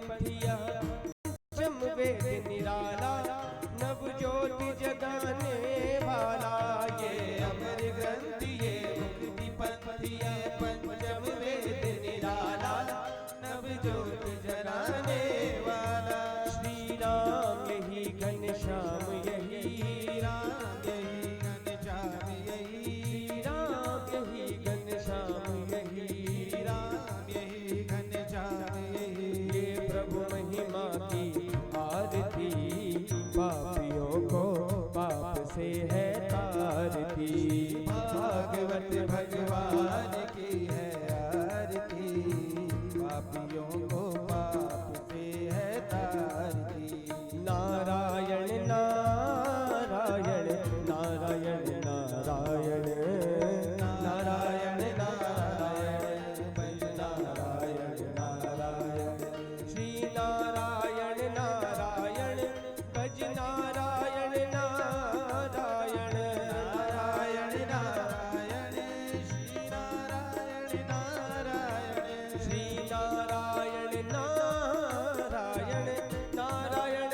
पंथिया जम वेद निराला नव ज्योति जगाने वाला। ये अमर ग्रंथ ये मुक्ति पंथिया पंचम वेद निराला नव ज्योति जगाने वाला। श्री राम यही घनश्याम यही राम यही घनश्याम यही राम यही घनश्याम यही राम यही घनश्याम यही। ये प्रभु महिमा की आरती पापियों को पाप से है तारती। भागवत भगवान की है आरती पापियों को पाप से है तारती। नारायण नारायण नारायण नारायण नारायण नारायण भज नारायण नारायण। श्री नारायण नारायण भज नारायण नारायण नारायण नारायण। श्री नारायण नारायण श्री नारायण नारायण नारायण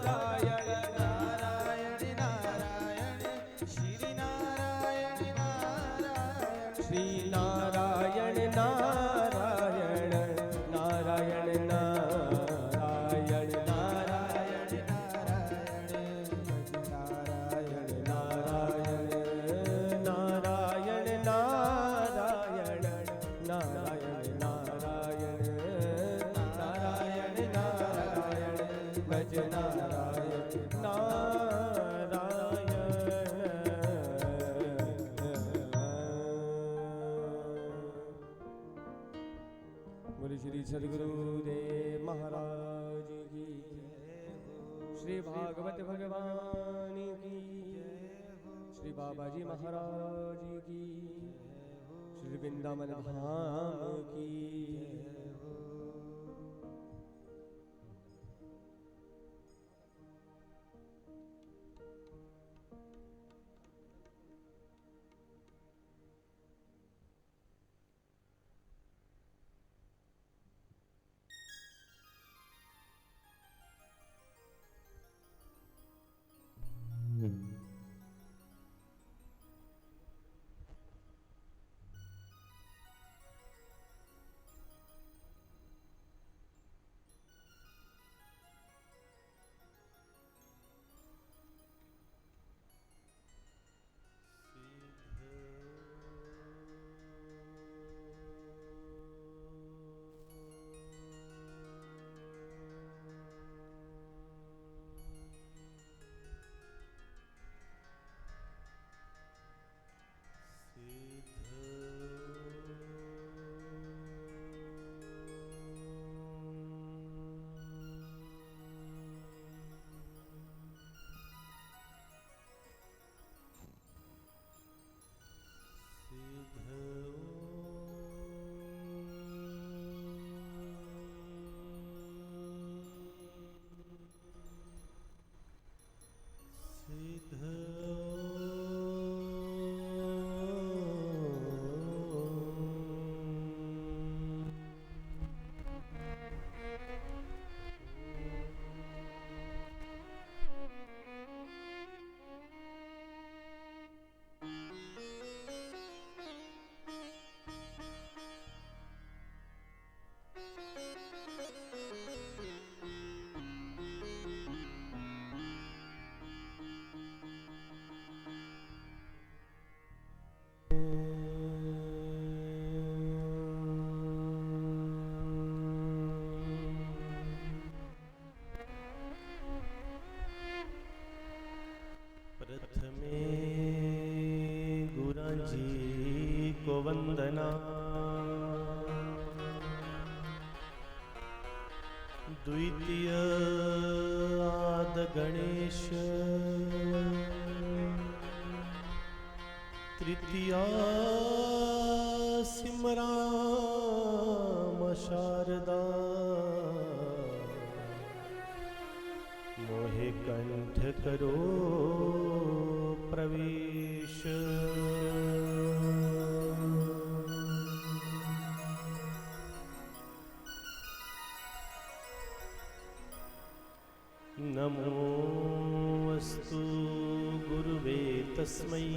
नारायण नारायण नारायण। श्री नारायण नारायण श्री नारायण नारायण नारायण नारायण नारायण नारायण नारायण नारायण नारायण नारायण नारायण नारायण नारायण नारायण भज नारायण नारायण। बोले श्री सद्गुरुदेव महाराज की श्री भागवत भगवान की श्री बाबा जी महाराज की श्री वृंदावन धाम की। वंदना द्वितीय आद गणेश तृतीया सिमराम शारदा मोहे कंठ करो प्रवेश नमोऽस्तु गुरुवे तस्मै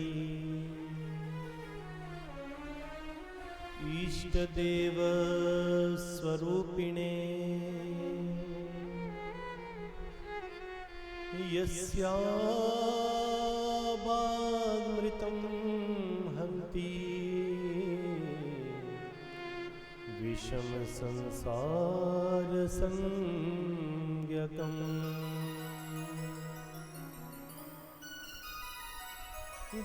इष्टदेव स्वरूपिणे यस्यावामृतं हन्ति विषम संसार संज्ञकम्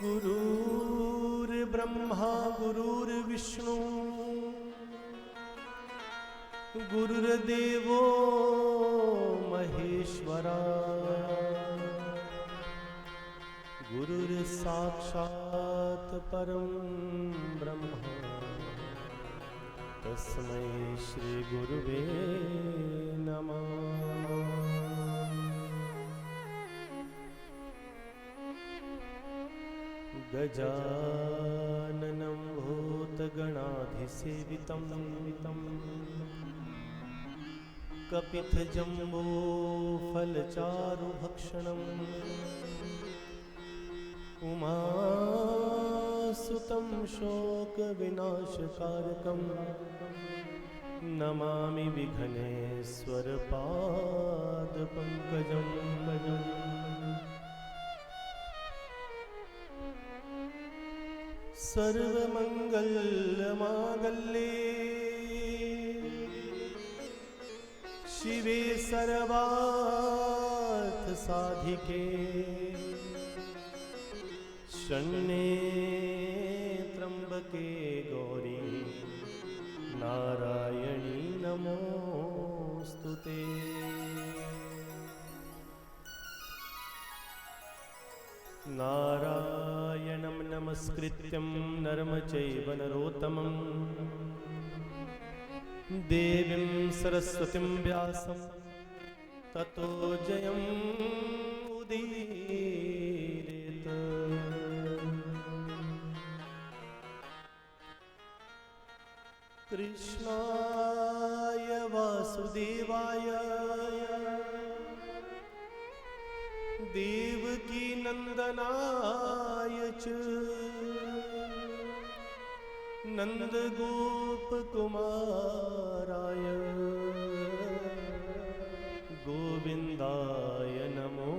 गुरुर्ब्रह्मा गुरुर्विष्णु गुरुर्देवो महेश्वरा गुरुर्साक्षात् परं ब्रह्म तस्मै श्री गुरुवे नमः। गजाननं भूतगणाधिसेवितं कपित्थजम्बोफलचारुभक्षणम् उमासुतं शोकविनाशकारकं नमामि विघ्नेश्वरपादपङ्कजम्। सर्वमङ्गलमाङ्गल्ये शिवे सर्वार्थसाधिके शरण्ये त्र्यम्बके गौरी नारायणी नमोऽस्तुते। नारायणं नमस्कृत्यं नरं चैव नरोत्तमं देवीं सरस्वतीं व्यासं ततो जयमुदीरयेत्। कृष्णाय वासुदेवाय देवकी नंदनाय च नंदगोपकुमाराय गोविंदाय नमो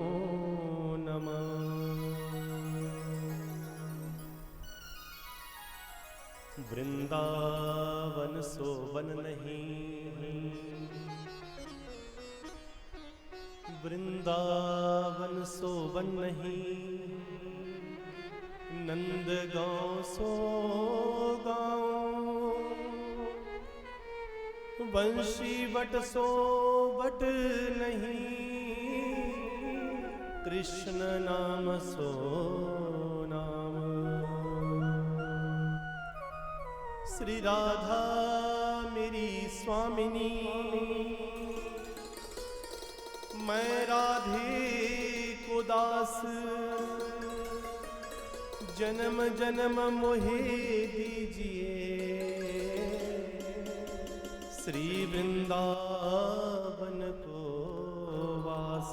नमः। वृंदावन सोवन नहीं वृंदावन सोवन नहीं नंदगांव सो गाँव वंशी बट सो बट नहीं कृष्ण नाम सो नाम। श्री राधा मेरी स्वामिनी मैं राधे को दास जन्म जन्म मोहे दीजिए श्री वृंदावन को वास।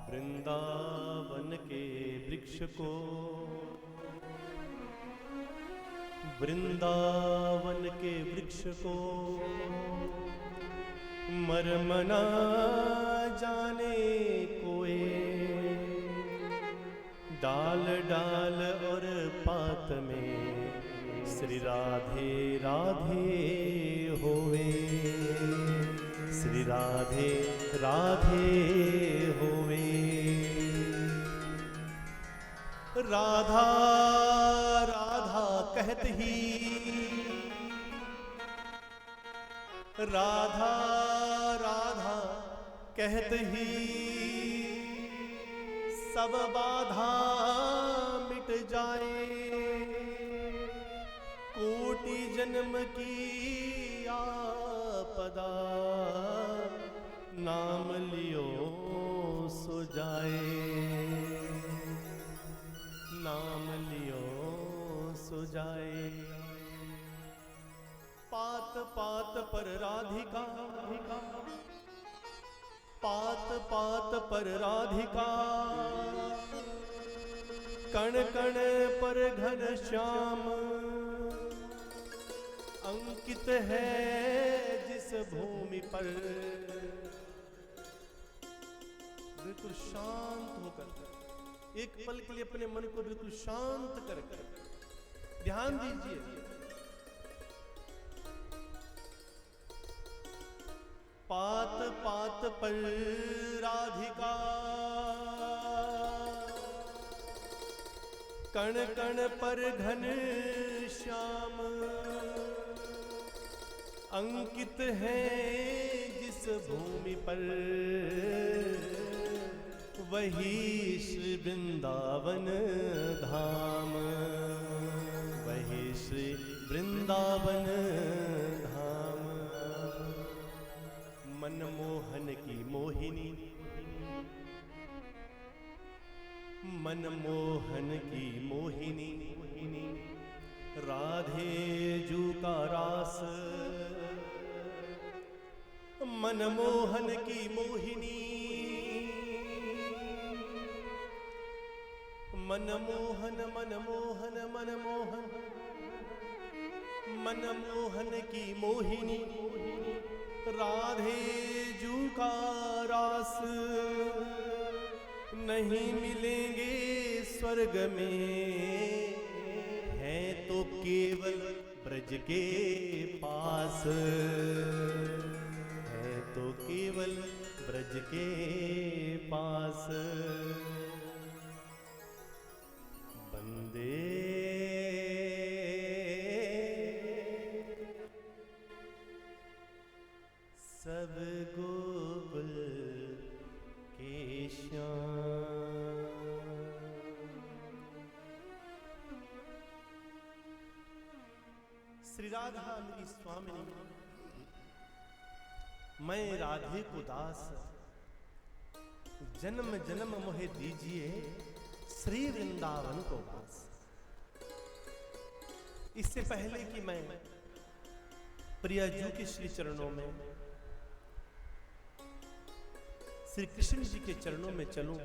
वृंदावन के वृक्ष को वृंदावन के वृक्ष को मर्म न जाने कोई डाल डाल और पात में श्री राधे राधे होवे श्री राधे राधे होवे। राधा राधा कहत ही राधा राधा कहत ही सब बाधा मिट जाए कोटि जन्म की आपदा नाम लियो सो जाए नाम लियो सो जाए। पात पात पर राधिका पात पात पर राधिका, कण कण पर घन श्याम, अंकित है जिस भूमि पर। बिल्कुल शांत होकर एक पल के लिए अपने मन को बिल्कुल शांत कर ध्यान दीजिए। पात पात पर राधिका, कण कण पर घन श्याम, अंकित है जिस भूमि पर, वही श्री वृंदावन धाम, वही श्री वृंदावन धाम। मनमोहन की मोहिनी, मनमोहन की मोहिनी, राधे जू का रास। मनमोहन की मोहिनी, मनमोहन मनमोहन मनमोहन, मनमोहन की मोहिनी, राधे जू का रास। नहीं मिलेंगे स्वर्ग में, है तो केवल ब्रज के पास, है तो केवल ब्रज के पास। बंदे सब गोकुल के श्याम। श्री राधा मेरी स्वामिनी, मैं राधे को दास, जन्म जन्म मोहे दीजिए श्री वृंदावन को वास। इससे पहले कि मैं प्रियाजू के श्री चरणों में, श्री कृष्ण जी के चरणों में चलूं,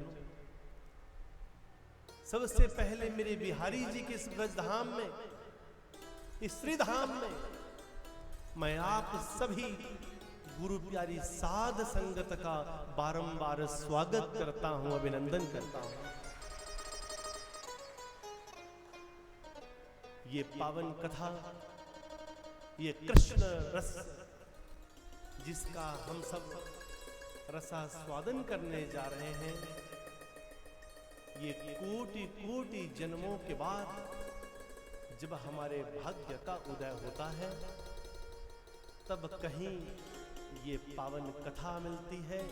सबसे पहले मेरे बिहारी जी के इस ब्रजधाम में, इस श्रीधाम में, मैं आप सभी गुरु प्यारी साध संगत का बारंबार स्वागत करता हूं, अभिनंदन करता हूं। ये पावन कथा, ये कृष्ण रस, जिसका हम सब रसास्वादन करने जा रहे हैं, ये कोटि कोटि जन्मों के बाद जब हमारे भाग्य का उदय होता है, तब कहीं ये पावन कथा मिलती है।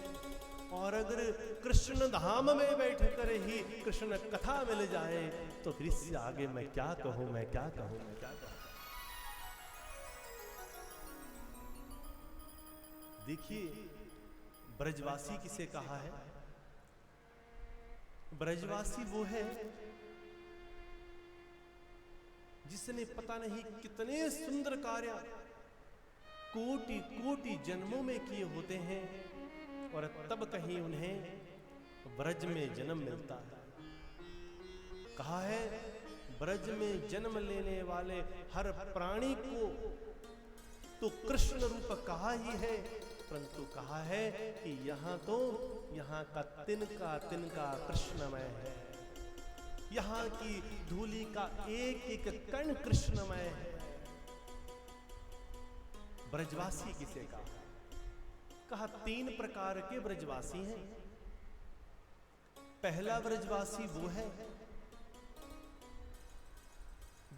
और अगर कृष्ण धाम में बैठकर ही कृष्ण कथा मिल जाए तो फिर इससे आगे मैं क्या कहूं, मैं क्या कहूं, मैं क्या कहूं। देखिए, ब्रजवासी किसे कहा है? ब्रजवासी वो है जिसने पता नहीं कितने सुंदर कार्य कोटि कोटि जन्मों में किए होते हैं, और तब कहीं उन्हें ब्रज में जन्म मिलता है। कहा है, ब्रज में जन्म लेने वाले हर प्राणी को तो कृष्ण रूप कहा ही है, परंतु कहा है कि यहाँ का तिनका तिनका कृष्णमय है, यहाँ की धूलि का एक एक कण कृष्णमय है। ब्रजवासी किसे कहा? कहा 3 प्रकार के ब्रजवासी हैं। पहला ब्रजवासी वो है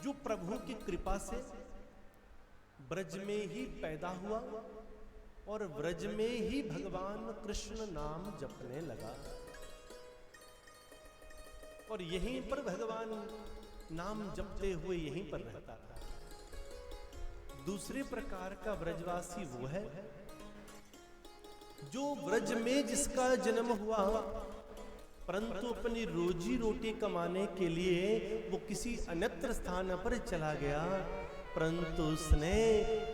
जो प्रभु की कृपा से ब्रज में ही पैदा हुआ और ब्रज में ही भगवान कृष्ण नाम जपने लगा, और यहीं पर भगवान नाम जपते हुए यहीं पर रहता था। दूसरे प्रकार का ब्रजवासी वो है जो ब्रज में जिसका जन्म हुआ, परंतु अपनी रोजी रोटी कमाने के लिए वो किसी अन्यत्र स्थान पर चला गया, परंतु उसने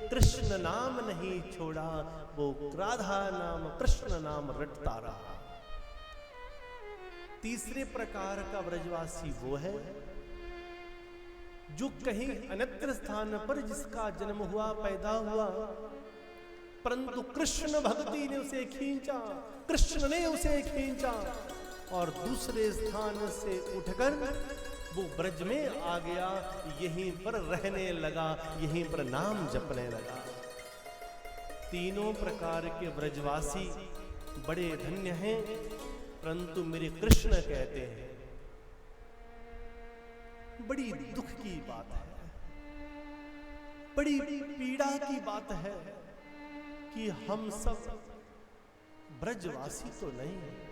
कृष्ण नाम नहीं छोड़ा, वो राधा नाम कृष्ण नाम रटता रहा। तीसरे प्रकार का व्रजवासी वो है जो कहीं अन्यत्र स्थान पर जिसका जन्म हुआ, पैदा हुआ, परंतु कृष्ण भक्ति ने उसे खींचा, कृष्ण ने उसे खींचा और दूसरे स्थान से उठकर वो ब्रज में आ गया, यहीं पर रहने लगा, यहीं पर नाम जपने लगा। तीनों प्रकार के व्रजवासी बड़े धन्य हैं, परंतु मेरे कृष्ण कहते हैं बड़ी दुख की बात है, बड़ी पीड़ा की बात है कि हम सब ब्रजवासी तो नहीं है।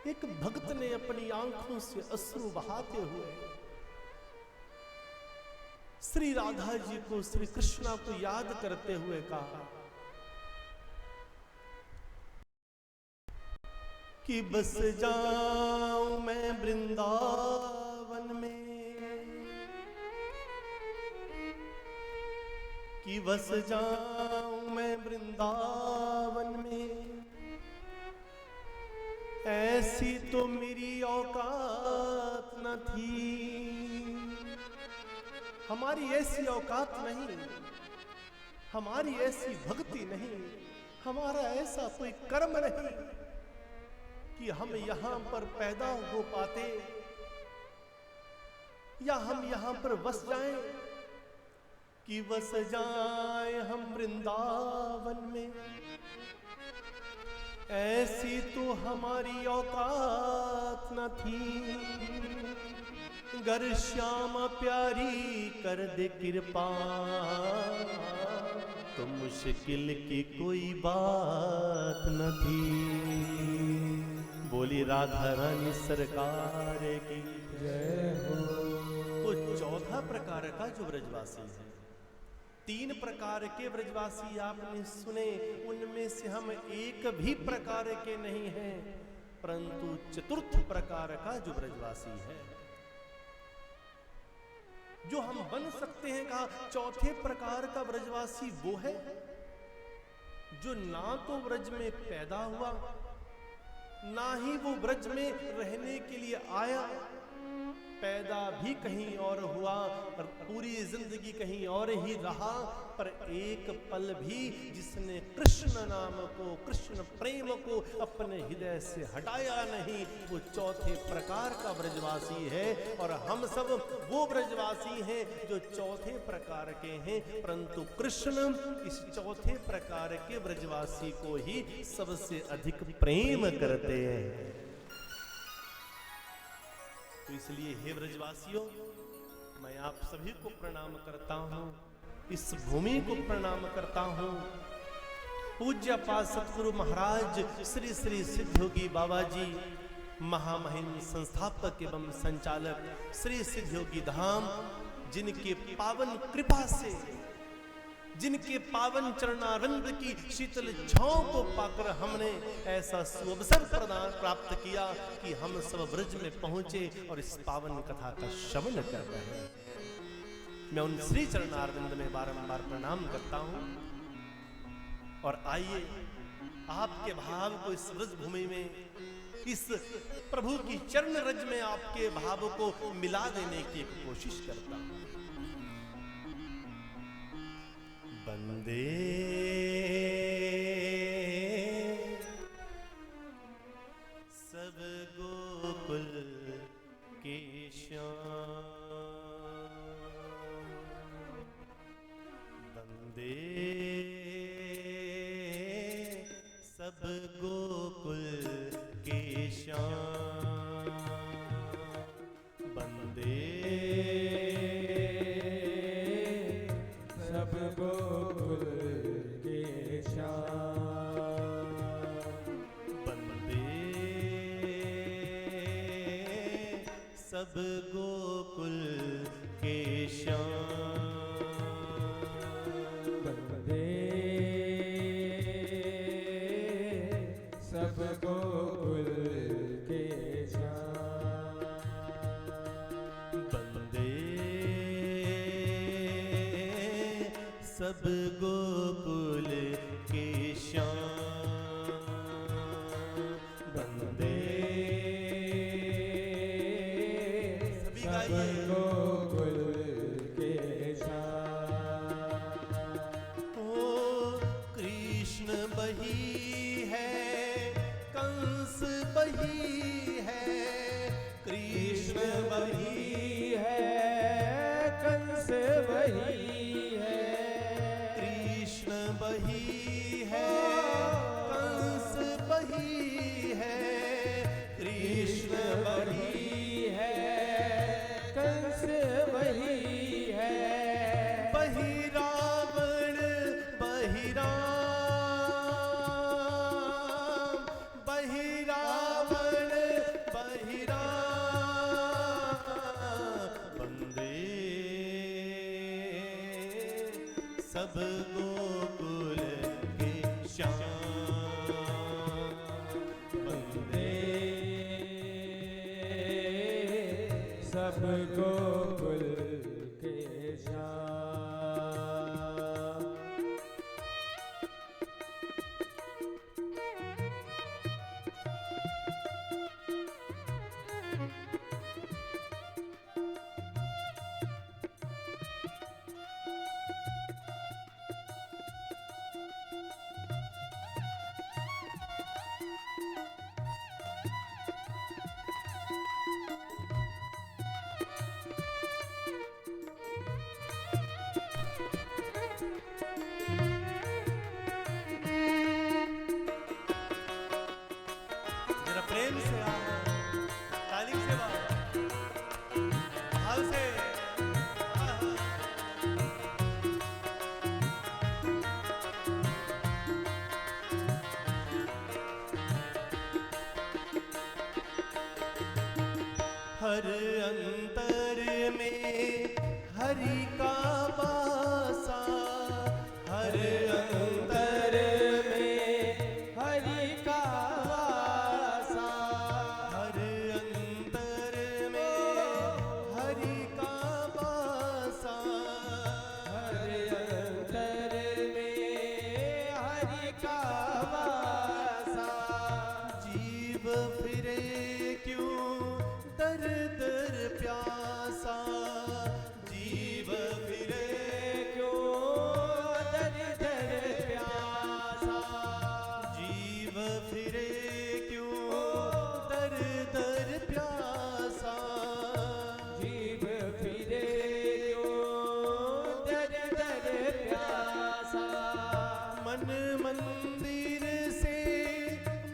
एक भक्त ने अपनी आंखों से अश्रु बहाते हुए श्री राधा जी को, श्री कृष्णा को याद करते हुए कहा कि बस जाऊं मैं वृंदावन में, कि बस जाऊं मैं वृंदावन में, ऐसी तो मेरी औकात न थी। हमारी ऐसी औकात नहीं, हमारी ऐसी भक्ति नहीं, हमारा ऐसा कोई कर्म नहीं कि हम यहां पर पैदा हो पाते या हम यहां पर बस जाएं, कि बस जाएं हम वृंदावन में, ऐसी तो हमारी औकात न थी। गर श्यामा प्यारी कर दे कृपा, तो मुश्किल की कोई बात न थी। बोली राधा रानी सरकार की जय हो। तो चौथा प्रकार का जो ब्रजवासी है, तीन प्रकार के ब्रजवासी आपने सुने, उनमें से हम एक भी प्रकार के नहीं हैं, परंतु चतुर्थ प्रकार का जो ब्रजवासी है, जो हम बन सकते हैं, कहा चौथे प्रकार का ब्रजवासी वो है जो ना तो ब्रज में पैदा हुआ, ना ही वो ब्रज में रहने के लिए आया, पैदा भी कहीं और हुआ और पूरी जिंदगी कहीं और ही रहा, पर एक पल भी जिसने कृष्ण नाम को, कृष्ण प्रेम को अपने हृदय से हटाया नहीं, वो चौथे प्रकार का ब्रजवासी है। और हम सब वो ब्रजवासी हैं जो चौथे प्रकार के हैं, परंतु कृष्ण इस चौथे प्रकार के ब्रजवासी को ही सबसे अधिक प्रेम करते हैं। तो इसलिए हे ब्रजवासियों, मैं आप सभी को प्रणाम करता हूं, इस भूमि को प्रणाम करता हूं। पूज्य पाद सतगुरु महाराज श्री श्री सिद्धयोगी बाबा जी, महामहिम संस्थापक एवं संचालक श्री सिद्धयोगी धाम, जिनके पावन कृपा से, जिनके पावन चरणारविंद की शीतल छांव को पाकर हमने ऐसा सुअवसर प्रदान प्राप्त किया कि हम सब ब्रज में पहुंचे और इस पावन कथा का श्रवण कर रहे हैं। मैं उन श्री चरणारविंद में बारंबार प्रणाम करता हूं। और आइए आपके भाव को इस ब्रज भूमि में, इस प्रभु की चरण रज में आपके भाव को मिला देने की एक कोशिश करता हूं। बंदे सब गोकुल के श्याम, बंदे सब गोकुल के श्याम, बंदे सब गोकुल के श्याम, बंदे सब गोकुल के श्याम, बंदे सब गोकुल के श्याम, बंदे सब गोकुल के श्याम बंदे। सभी सब गाइए। गोकुल के श्याम। ओ कृष्ण बही है, कंस बही है, कृष्ण बही है, कंस वही है। कृष्ण बही है, कंस बही है, कृष्ण बही है, कंस वही है। बही रावण बही राम, बही रावण बही राम बंदे। सब गोकुल के श्याम बंदे। सब गोकुल के श्याम। जरा प्रेम से आओ, ताली से आओ, भाव से। आहा। हर अंतर में हरि का वासा, हर अंतर में हरि का वासा। हर अंतर में हरि का वासा। हर अंतर में हरि का वासा। जीव फिरे क्यों दर दर प्यासा, जीव फिरे क्यों दर दर प्यासा। जीव फिरे क्यों दर दर प्यासा। जीव फिरे क्यों दर दर प्यासा। मन मंदिर से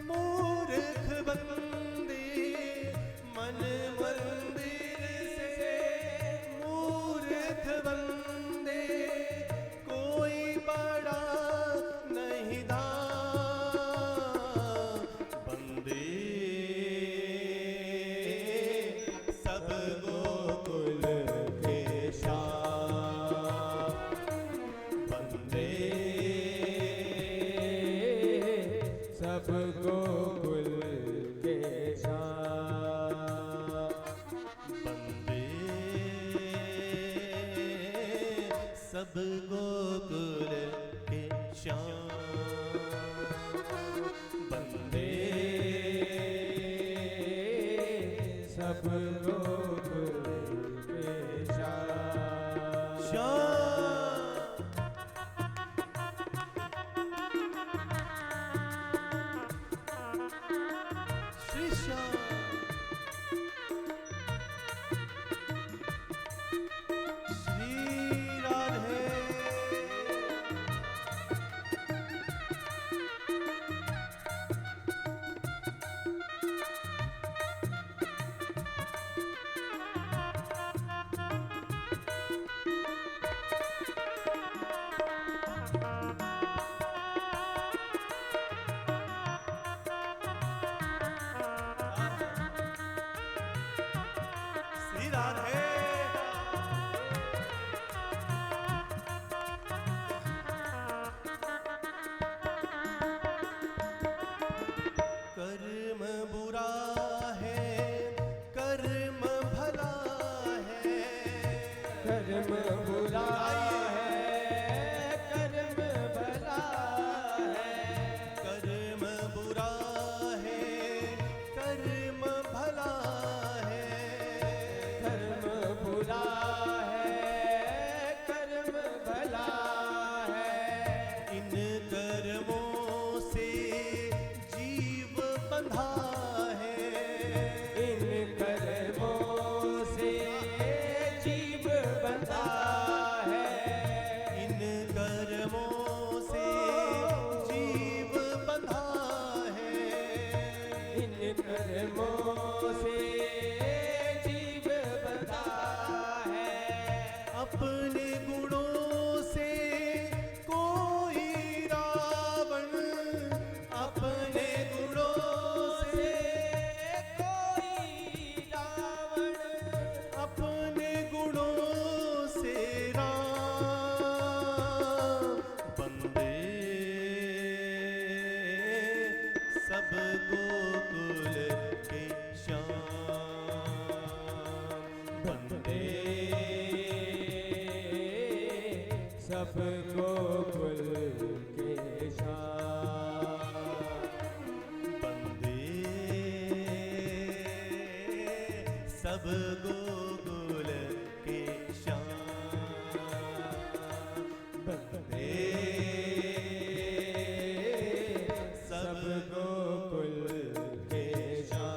मूर्ख बंदे, मन मंदिर से मूर्ख बंदे, कोई बड़ा नहीं धाम बंदे। सब गोकुल के श्याम बंदे। सब गोकुल के श्याम। बंदे। सब गोकुल के श्याम बंदे। सब गोकुल के श्याम। श्याम। श्री श्याम। श्री राधे। श्री राधे। कर्म बुरा है, कर्म भला है। कर्म बुरा है, कर्मों से जीव बंधा है, इन कर्मों से जीव बंधा है। अपने गुणों से कोई रावण, अपने गुणों से कोई रावण, अपने गुणों से राम बंदे सब गोकुल के श्याम, बंदे सब गोकुल के श्याम, बंदे सब गोकुल के श्याम, बंदे सब गोकुल के श्याम।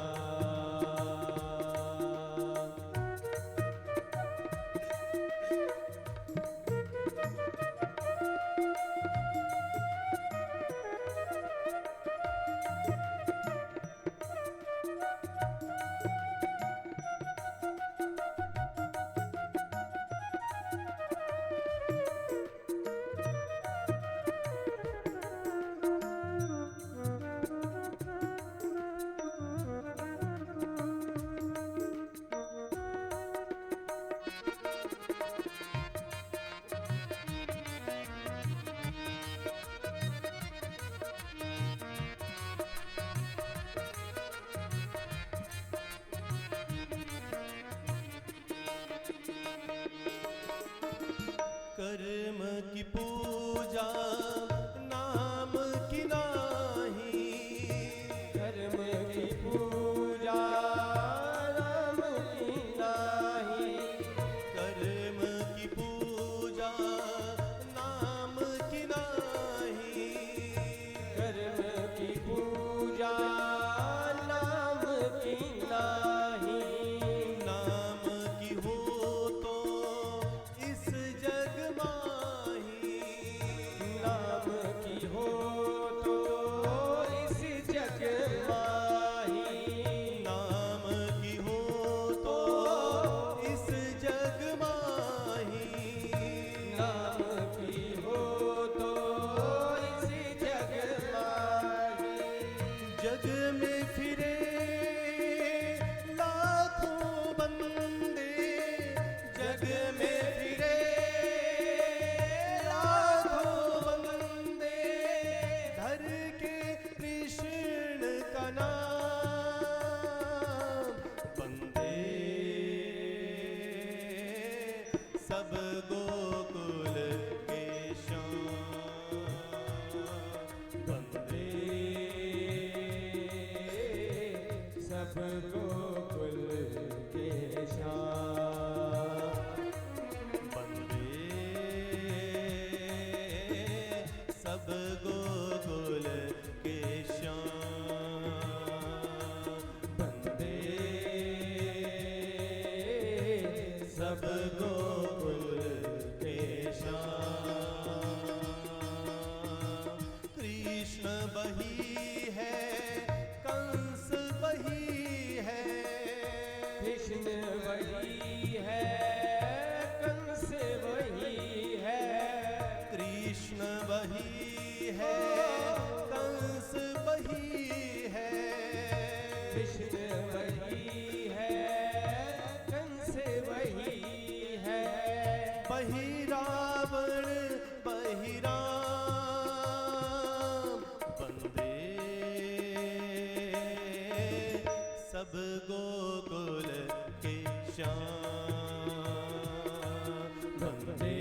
कर्म की पूजा नाम की नाही, कर्म की पूजा नाम की नाही, कर्म की पूजा नाम की नाही, कर्म की पूजा नाम की नाही, नाम की हो तो इस जग माही, नाम की हो तो इस जग माही, नाम की हो तो इस जग माही, नाम की हो तो इस जग माही, जग में फिरे लाखों बंदे, जग में फिरे लाखों बंदे, धर के कृष्ण का नाम, बंदे सब गोकुल के श्याम, बंदे सब गोकुल के श्याम, बंदे सब गोकुल के श्याम, बंदे सब गोकुल के श्याम। कृष्ण बही है, कंस बही है, कृष्ण वही है, कंस वही है, कृष्ण बही है, कंस बही है, कृष्ण वही है, कंस वही है, बही रावण बही राम, बंदे सब गोकुल के श्याम, बंदे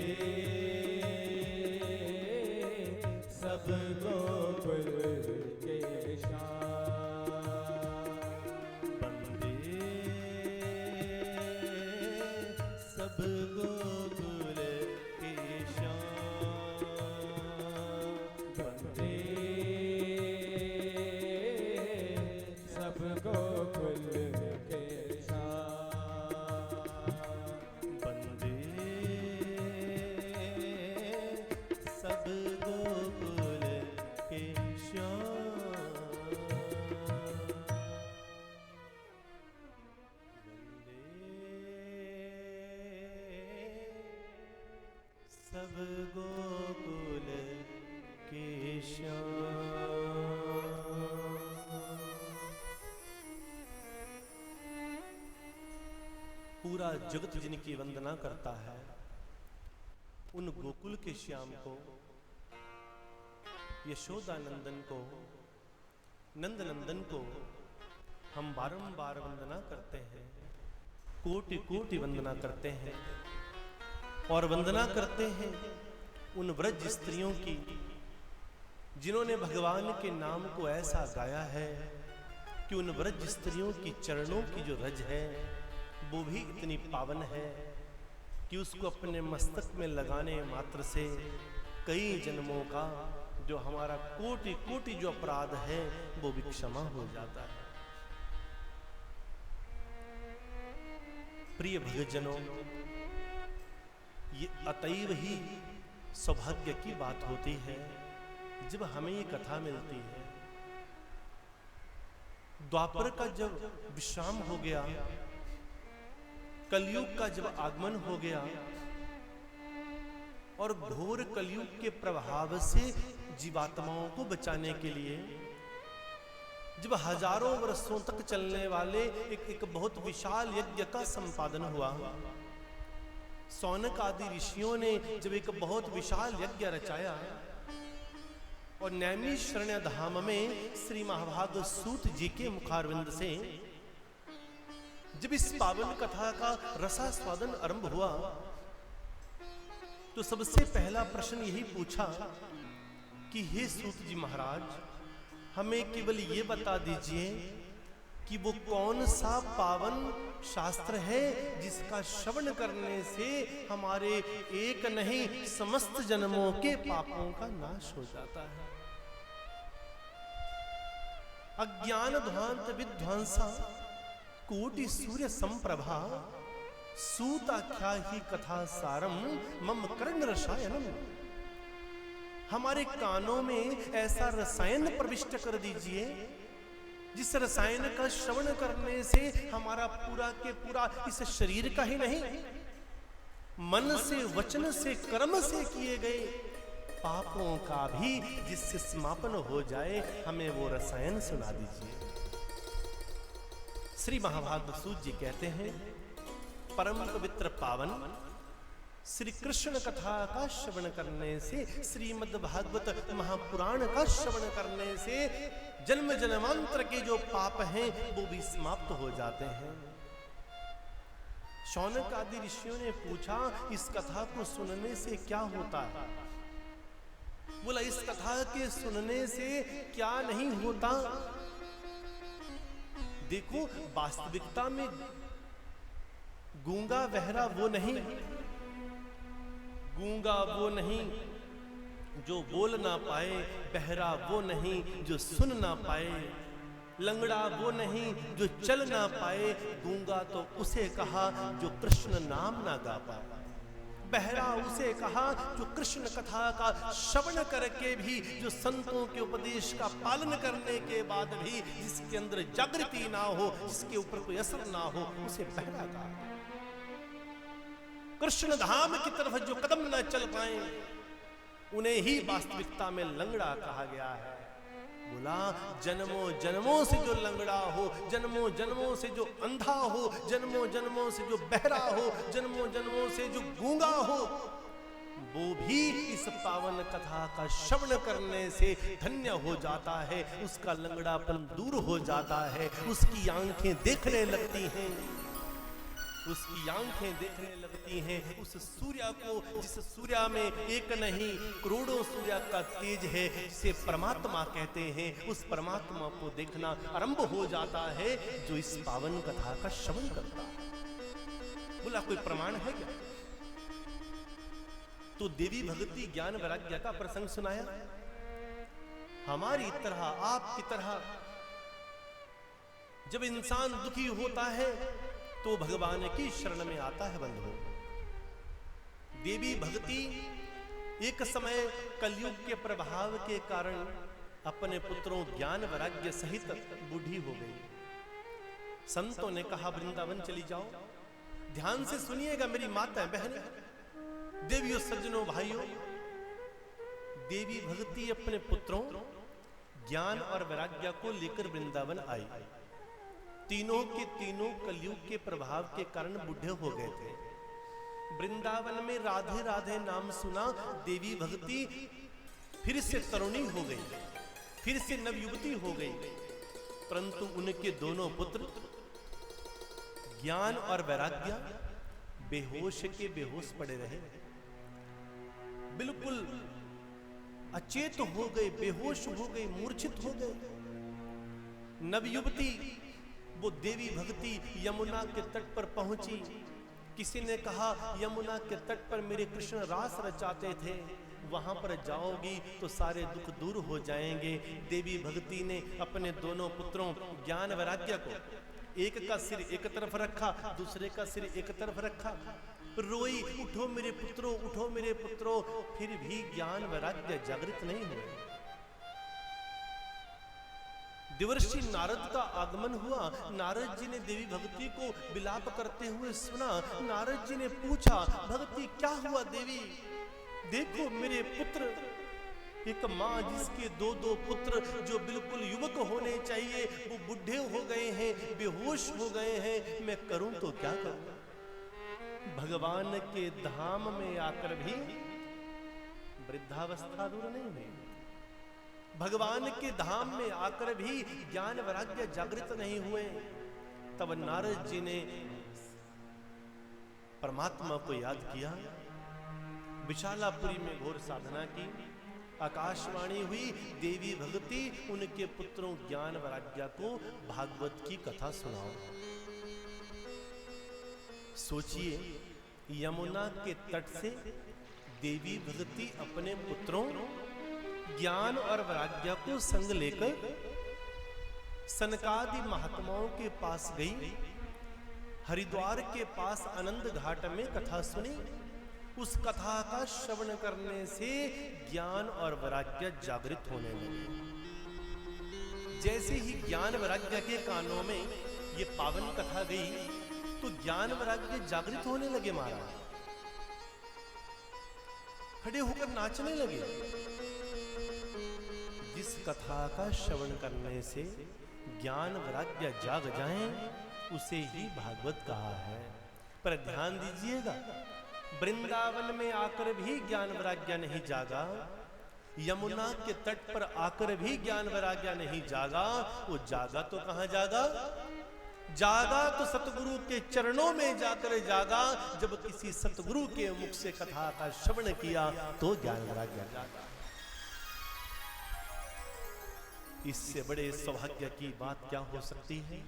सब गोकुल के श्याम, बंदे सब गोकुल के श्याम, बंदे सब गोकुल के श्याम, बंदे सब श्याम। पूरा जगत जिनकी वंदना करता है, उन गोकुल के श्याम को, यशोदा नंदन को, नंद नंदन को हम बारंबार वंदना करते हैं, कोटि कोटि वंदना करते हैं। और वंदना करते हैं उन व्रज स्त्रियों की जिन्होंने भगवान के नाम को ऐसा गाया है कि उन व्रज स्त्रियों की चरणों की जो रज है वो भी इतनी पावन है कि उसको अपने मस्तक में लगाने मात्र से कई जन्मों का जो हमारा कोटि कोटि जो अपराध है वो भी क्षमा हो जाता है। प्रिय भक्तजनों, ये अतैव ही सौभाग्य की बात होती है जब हमें ये कथा मिलती है। द्वापर का जब विश्राम हो गया, कलयुग का जब आगमन हो गया और घोर कलयुग के प्रभाव से जीवात्माओं को बचाने के लिए जब हजारों वर्षों तक चलने वाले एक बहुत विशाल यज्ञ का संपादन हुआ, सौनक आदि ऋषियों ने जब एक बहुत विशाल यज्ञ रचाया और नैमिषारण्य धाम में श्री महाभाग सूत जी के मुखारविंद से जब इस पावन कथा का रसास्वादन आरंभ हुआ तो सबसे पहला प्रश्न यही पूछा कि हे सूत जी महाराज, हमें केवल ये बता दीजिए कि वो कौन सा पावन शास्त्र है जिसका श्रवण करने से हमारे एक नहीं समस्त जन्मों के पापों का नाश हो जाता है। अज्ञान ध्वांत विध्वंसा कोटि सूर्य संप्रभा सूताख्या ही कथा सारम मम कर्ण रसायनम। हमारे कानों में ऐसा रसायन प्रविष्ट कर दीजिए जिस रसायन का श्रवण करने से हमारा पूरा के पूरा इस शरीर का ही नहीं, मन से, वचन से, कर्म से किए गए पापों का भी जिससे समापन हो जाए, हमें वो रसायन सुना दीजिए। श्री महाभाग सूत जी कहते हैं, परम पवित्र पावन श्री कृष्ण कथा का श्रवण करने से, श्रीमद् भागवत महापुराण का श्रवण करने से जन्म जन्मांतर के जो पाप हैं वो भी समाप्त हो जाते हैं। शौनक आदि ऋषियों ने पूछा, इस कथा को सुनने से क्या होता है? बोला, इस कथा के सुनने से क्या नहीं होता। देखो, वास्तविकता में गूंगा बहरा वो नहीं, गूंगा वो नहीं जो बोल ना पाए, बहरा वो नहीं जो सुन ना पाए, लंगड़ा वो नहीं जो चल ना पाए, गूंगा तो उसे कहा जो कृष्ण नाम ना गा पाए, बहरा उसे कहा जो कृष्ण कथा का श्रवण करके भी, जो संतों के उपदेश का पालन करने के बाद भी जिसके अंदर जागृति ना हो, जिसके ऊपर कोई असर ना हो, उसे बहरा कहा। कृष्ण धाम की तरफ जो कदम न चल पाए उन्हें ही वास्तविकता में लंगड़ा कहा गया है। बोला, जन्मों जन्मों से जो लंगड़ा हो, जन्मों जन्मों से जो अंधा हो, जन्मों जन्मों से जो बहरा हो, जन्मों जन्मों से जो गूंगा हो, वो भी इस पावन कथा का श्रवण करने से धन्य हो जाता है, उसका लंगड़ापन दूर हो जाता है, उसकी आंखें देखने लगती हैं, उसकी आंखें देखने लगती हैं उस सूर्य को, जिस सूर्य में एक नहीं करोड़ों सूर्य का तेज है, जिसे परमात्मा कहते हैं, उस परमात्मा को देखना आरंभ हो जाता है जो इस पावन कथा का श्रवण करता है। बोला, कोई प्रमाण है क्या? तो देवी भक्ति ज्ञान वैराग्य का प्रसंग सुनाया। हमारी तरह, आपकी तरह जब इंसान दुखी होता है तो भगवान की शरण में आता है। बंधुओं, देवी भक्ति एक समय कलयुग के प्रभाव के कारण अपने पुत्रों ज्ञान वैराग्य सहित बूढ़ी हो गई। संतों ने कहा, वृंदावन चली जाओ। ध्यान से सुनिएगा मेरी माताएं, बहनें, देवियों, सज्जनों, भाइयों, देवी भगवती अपने पुत्रों ज्ञान और वैराग्य को लेकर वृंदावन आई। तीनों के तीनों कलयुग के प्रभाव के कारण बूढ़े हो गए थे। वृंदावन में राधे राधे नाम सुना, देवी भगवती फिर से तरुणी हो गई, फिर से नवयुवती हो गई। परंतु उनके दोनों पुत्र ज्ञान और वैराग्य बेहोश के बेहोश पड़े रहे, बिल्कुल अचेत हो गए, बेहोश हो गए, मूर्छित हो गए। नवयुवती वो देवी भगवती यमुना के तट पर पहुंची। किसी ने कहा यमुना के तट पर मेरे कृष्ण रास रचाते थे, वहां पर जाओगी तो सारे दुख दूर हो जाएंगे। देवी भगवती ने अपने दोनों पुत्रों ज्ञान वैराग्य को, एक का सिर एक तरफ रखा, दूसरे का सिर एक तरफ रखा, रोई, उठो मेरे पुत्रों, उठो मेरे पुत्रों। फिर भी ज्ञान वैराग्य जागृत नहीं हुए। देवर्षि नारद का आगमन हुआ। नारद जी ने देवी भगवती को विलाप करते हुए सुना। नारद जी ने पूछा, भगवती क्या हुआ देवी? देखो मेरे पुत्र, एक माँ जिसके दो दो पुत्र जो बिल्कुल युवक होने चाहिए वो बूढ़े हो गए हैं, बेहोश हो गए हैं, मैं करूं तो क्या करूं? भगवान के धाम में आकर भी वृद्धावस्था दूर नहीं हुई। भगवान के धाम में आकर भी ज्ञान वैराग्य जागृत नहीं हुए। तब नारद जी ने परमात्मा को याद किया, विशालापुरी में घोर साधना की, आकाशवाणी हुई, देवी भगवती उनके पुत्रों ज्ञान वैराग्य को भागवत की कथा सुनाओ। सोचिए, यमुना के तट से देवी भगवती अपने पुत्रों ज्ञान और वैराग्य को संग लेकर सनकादि महात्माओं के पास गई। हरिद्वार के पास आनंद घाट में कथा सुनी। उस कथा का श्रवण करने से ज्ञान और वैराग्य जागृत होने लगे। जैसे ही ज्ञान वैराग्य के कानों में ये पावन कथा गई तो ज्ञान वैराग्य जागृत होने लगे। महाराज खड़े होकर नाचने लगे। जिस कथा का श्रवण करने से ज्ञान वैराग्य जाग जाएं, उसे ही भागवत कहा है। पर ध्यान दीजिएगा, वृंदावन में आकर भी ज्ञान वैराग्य नहीं जागा, यमुना के तट पर आकर भी ज्ञान वैराग्य नहीं जागा। वो जागा तो कहां जागा? जागा तो सतगुरु के चरणों में जाकर जागा। जब किसी सतगुरु के मुख से कथा का श्रवण किया तो ज्ञान वैराग्य जागा। इससे बड़े सौभाग्य की बात क्या हो सकती है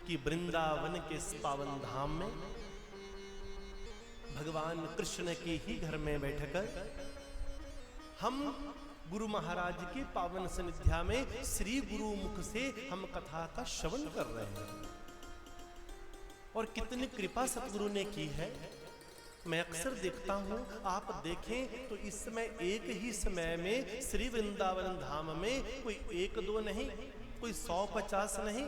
कि वृंदावन के इस पावन धाम में भगवान कृष्ण के ही घर में बैठकर हम गुरु महाराज की पावन सन्निध्या में श्री गुरु मुख से हम कथा का श्रवण कर रहे हैं। और कितनी कृपा सतगुरु ने की है। मैं अक्सर देखता हूं, आप देखें तो इस समय एक ही समय में श्री वृंदावन धाम में कोई एक दो नहीं, कोई 150 नहीं,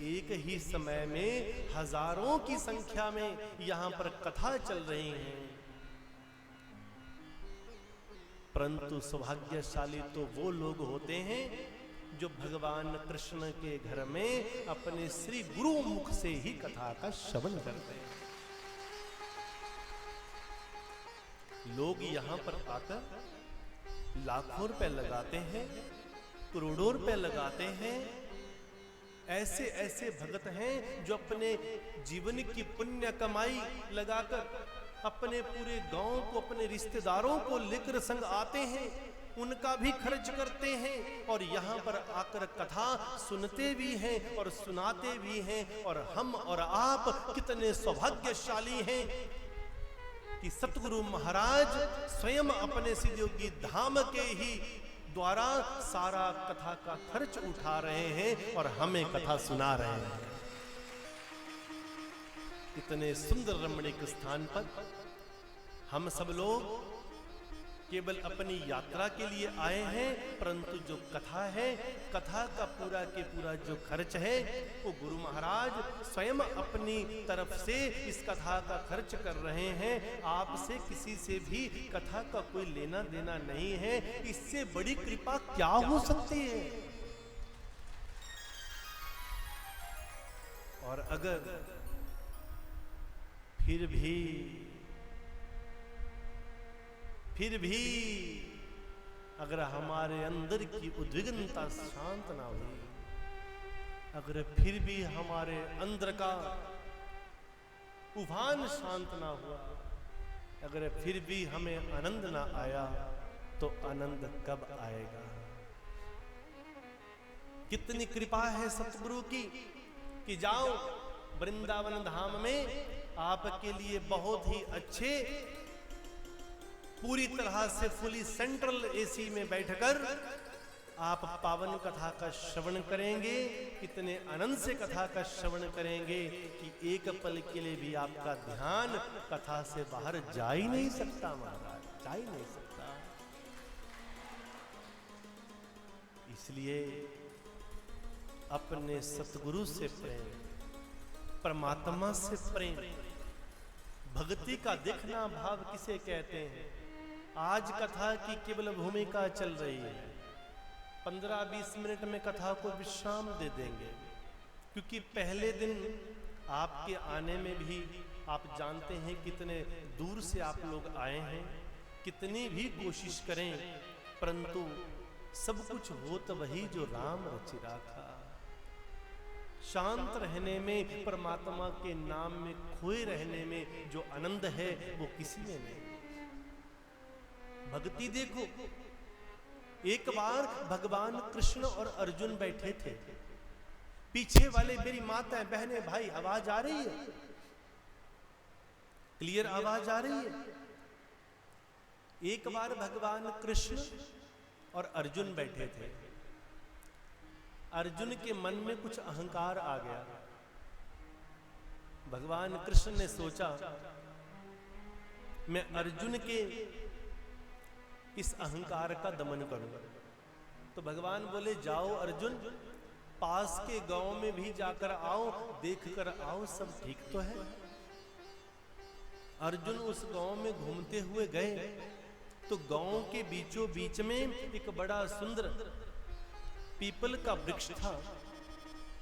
एक ही समय में हजारों की संख्या में यहां पर कथा चल रही है। परंतु सौभाग्यशाली तो वो लोग होते हैं जो भगवान कृष्ण के घर में अपने श्री गुरु मुख से ही कथा का श्रवण करते हैं। लोग यहां पर आकर लाखों रुपए लगाते हैं, करोड़ों रुपए लगाते हैं। ऐसे ऐसे भगत हैं जो अपने जीवन की पुण्य कमाई लगाकर अपने पूरे गांव को, अपने रिश्तेदारों को लेकर संग आते हैं, उनका भी खर्च करते हैं और यहाँ पर आकर कथा सुनते भी हैं और सुनाते भी हैं। और हम और आप कितने सौभाग्यशाली हैं कि सतगुरु महाराज स्वयं अपने सिद्धयोगी धाम के ही द्वारा सारा कथा का खर्च उठा रहे हैं और हमें कथा सुना रहे हैं। इतने सुंदर रमणीक स्थान पर हम सब लोग केवल अपनी यात्रा के लिए आए हैं, परंतु जो कथा है, कथा का पूरा के पूरा जो खर्च है वो गुरु महाराज स्वयं अपनी तरफ से इस कथा का खर्च कर रहे हैं। आपसे किसी से भी कथा का कोई लेना देना नहीं है। इससे बड़ी कृपा क्या हो सकती है? और अगर फिर भी अगर हमारे अंदर की उद्विग्नता शांत ना हुई, अगर फिर भी हमारे अंदर का उफान शांत ना हुआ, अगर फिर भी हमें आनंद ना आया, तो आनंद कब आएगा? कितनी कृपा है सतगुरु की कि जाओ वृंदावन धाम में आपके लिए बहुत ही अच्छे, पूरी तरह से फुली सेंट्रल एसी में बैठकर आप पावन कथा का श्रवण करेंगे। इतने आनंद से कथा का श्रवण करेंगे कि एक पल के लिए भी आपका ध्यान कथा से बाहर जा ही नहीं सकता महाराज, जा ही नहीं सकता। इसलिए अपने सतगुरु से प्रेम, परमात्मा से प्रेम, भक्ति का देखना भाव किसे कहते हैं? आज कथा की केवल भूमिका चल रही है, 15-20 मिनट में कथा को विश्राम दे देंगे, क्योंकि पहले दिन आपके आने में भी आप जानते हैं कितने दूर से आप लोग आए हैं। कितनी भी कोशिश करें, परंतु सब कुछ हो तो वही जो राम रचि राखा। शांत रहने में, परमात्मा के नाम में खोए रहने में जो आनंद है वो किसी में नहीं। भक्ति देखो, एक बार भगवान कृष्ण और अर्जुन बैठे थे, पीछे वाले मेरी माताएं बहनें भाई आवाज आ रही है? क्लियर आवाज आ रही है? एक बार भगवान कृष्ण और अर्जुन बैठे थे। अर्जुन के मन में कुछ अहंकार आ गया। भगवान कृष्ण ने सोचा मैं अर्जुन के इस अहंकार का दमन करूं। तो भगवान बोले जाओ अर्जुन, पास के गांव में भी जाकर आओ, देख कर आओ सब ठीक तो है। अर्जुन उस गांव में घूमते हुए गए तो गांव के बीचों बीच में एक बड़ा सुंदर पीपल का वृक्ष था,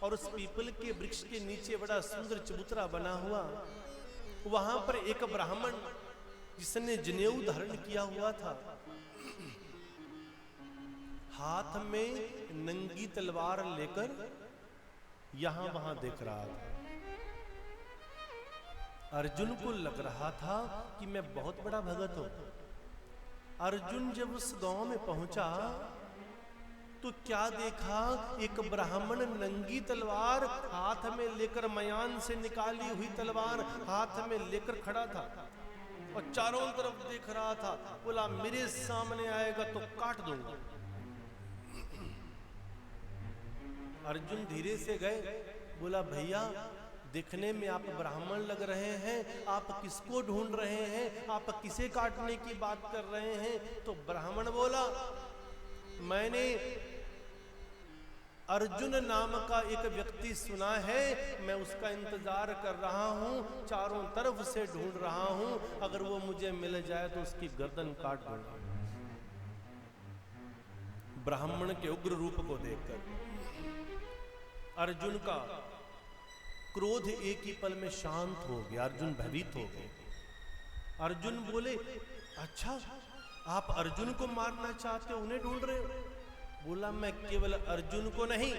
और उस पीपल के वृक्ष के नीचे बड़ा सुंदर चबूतरा बना हुआ। वहां पर एक ब्राह्मण जिसने जनेऊ धारण किया हुआ था, हाथ में नंगी तलवार लेकर यहां वहां देख रहा था। अर्जुन को लग रहा था कि मैं बहुत बड़ा भगत हूं। अर्जुन जब उस गांव में पहुंचा तो क्या देखा, एक ब्राह्मण नंगी तलवार हाथ में लेकर, मयान से निकाली हुई तलवार हाथ में लेकर खड़ा था और चारों तरफ देख रहा था। बोला मेरे सामने आएगा तो काट दूंगा। अर्जुन धीरे से गए, बोला भैया देखने में आप ब्राह्मण लग रहे हैं, आप किसको ढूंढ रहे हैं, आप किसे काटने की बात कर रहे हैं? तो ब्राह्मण बोला मैंने अर्जुन नाम का एक व्यक्ति सुना है, मैं उसका इंतजार कर रहा हूं, चारों तरफ से ढूंढ रहा हूं, अगर वो मुझे मिल जाए तो उसकी गर्दन काट दूंगा। ब्राह्मण के उग्र रूप को देखकर अर्जुन का क्रोध एक ही पल में शांत हो गया। अर्जुन भयभीत हो गए। अर्जुन बोले अच्छा आप अर्जुन को मारना चाहते हो, उन्हें ढूंढ रहे हो? बोला मैं केवल अर्जुन को नहीं,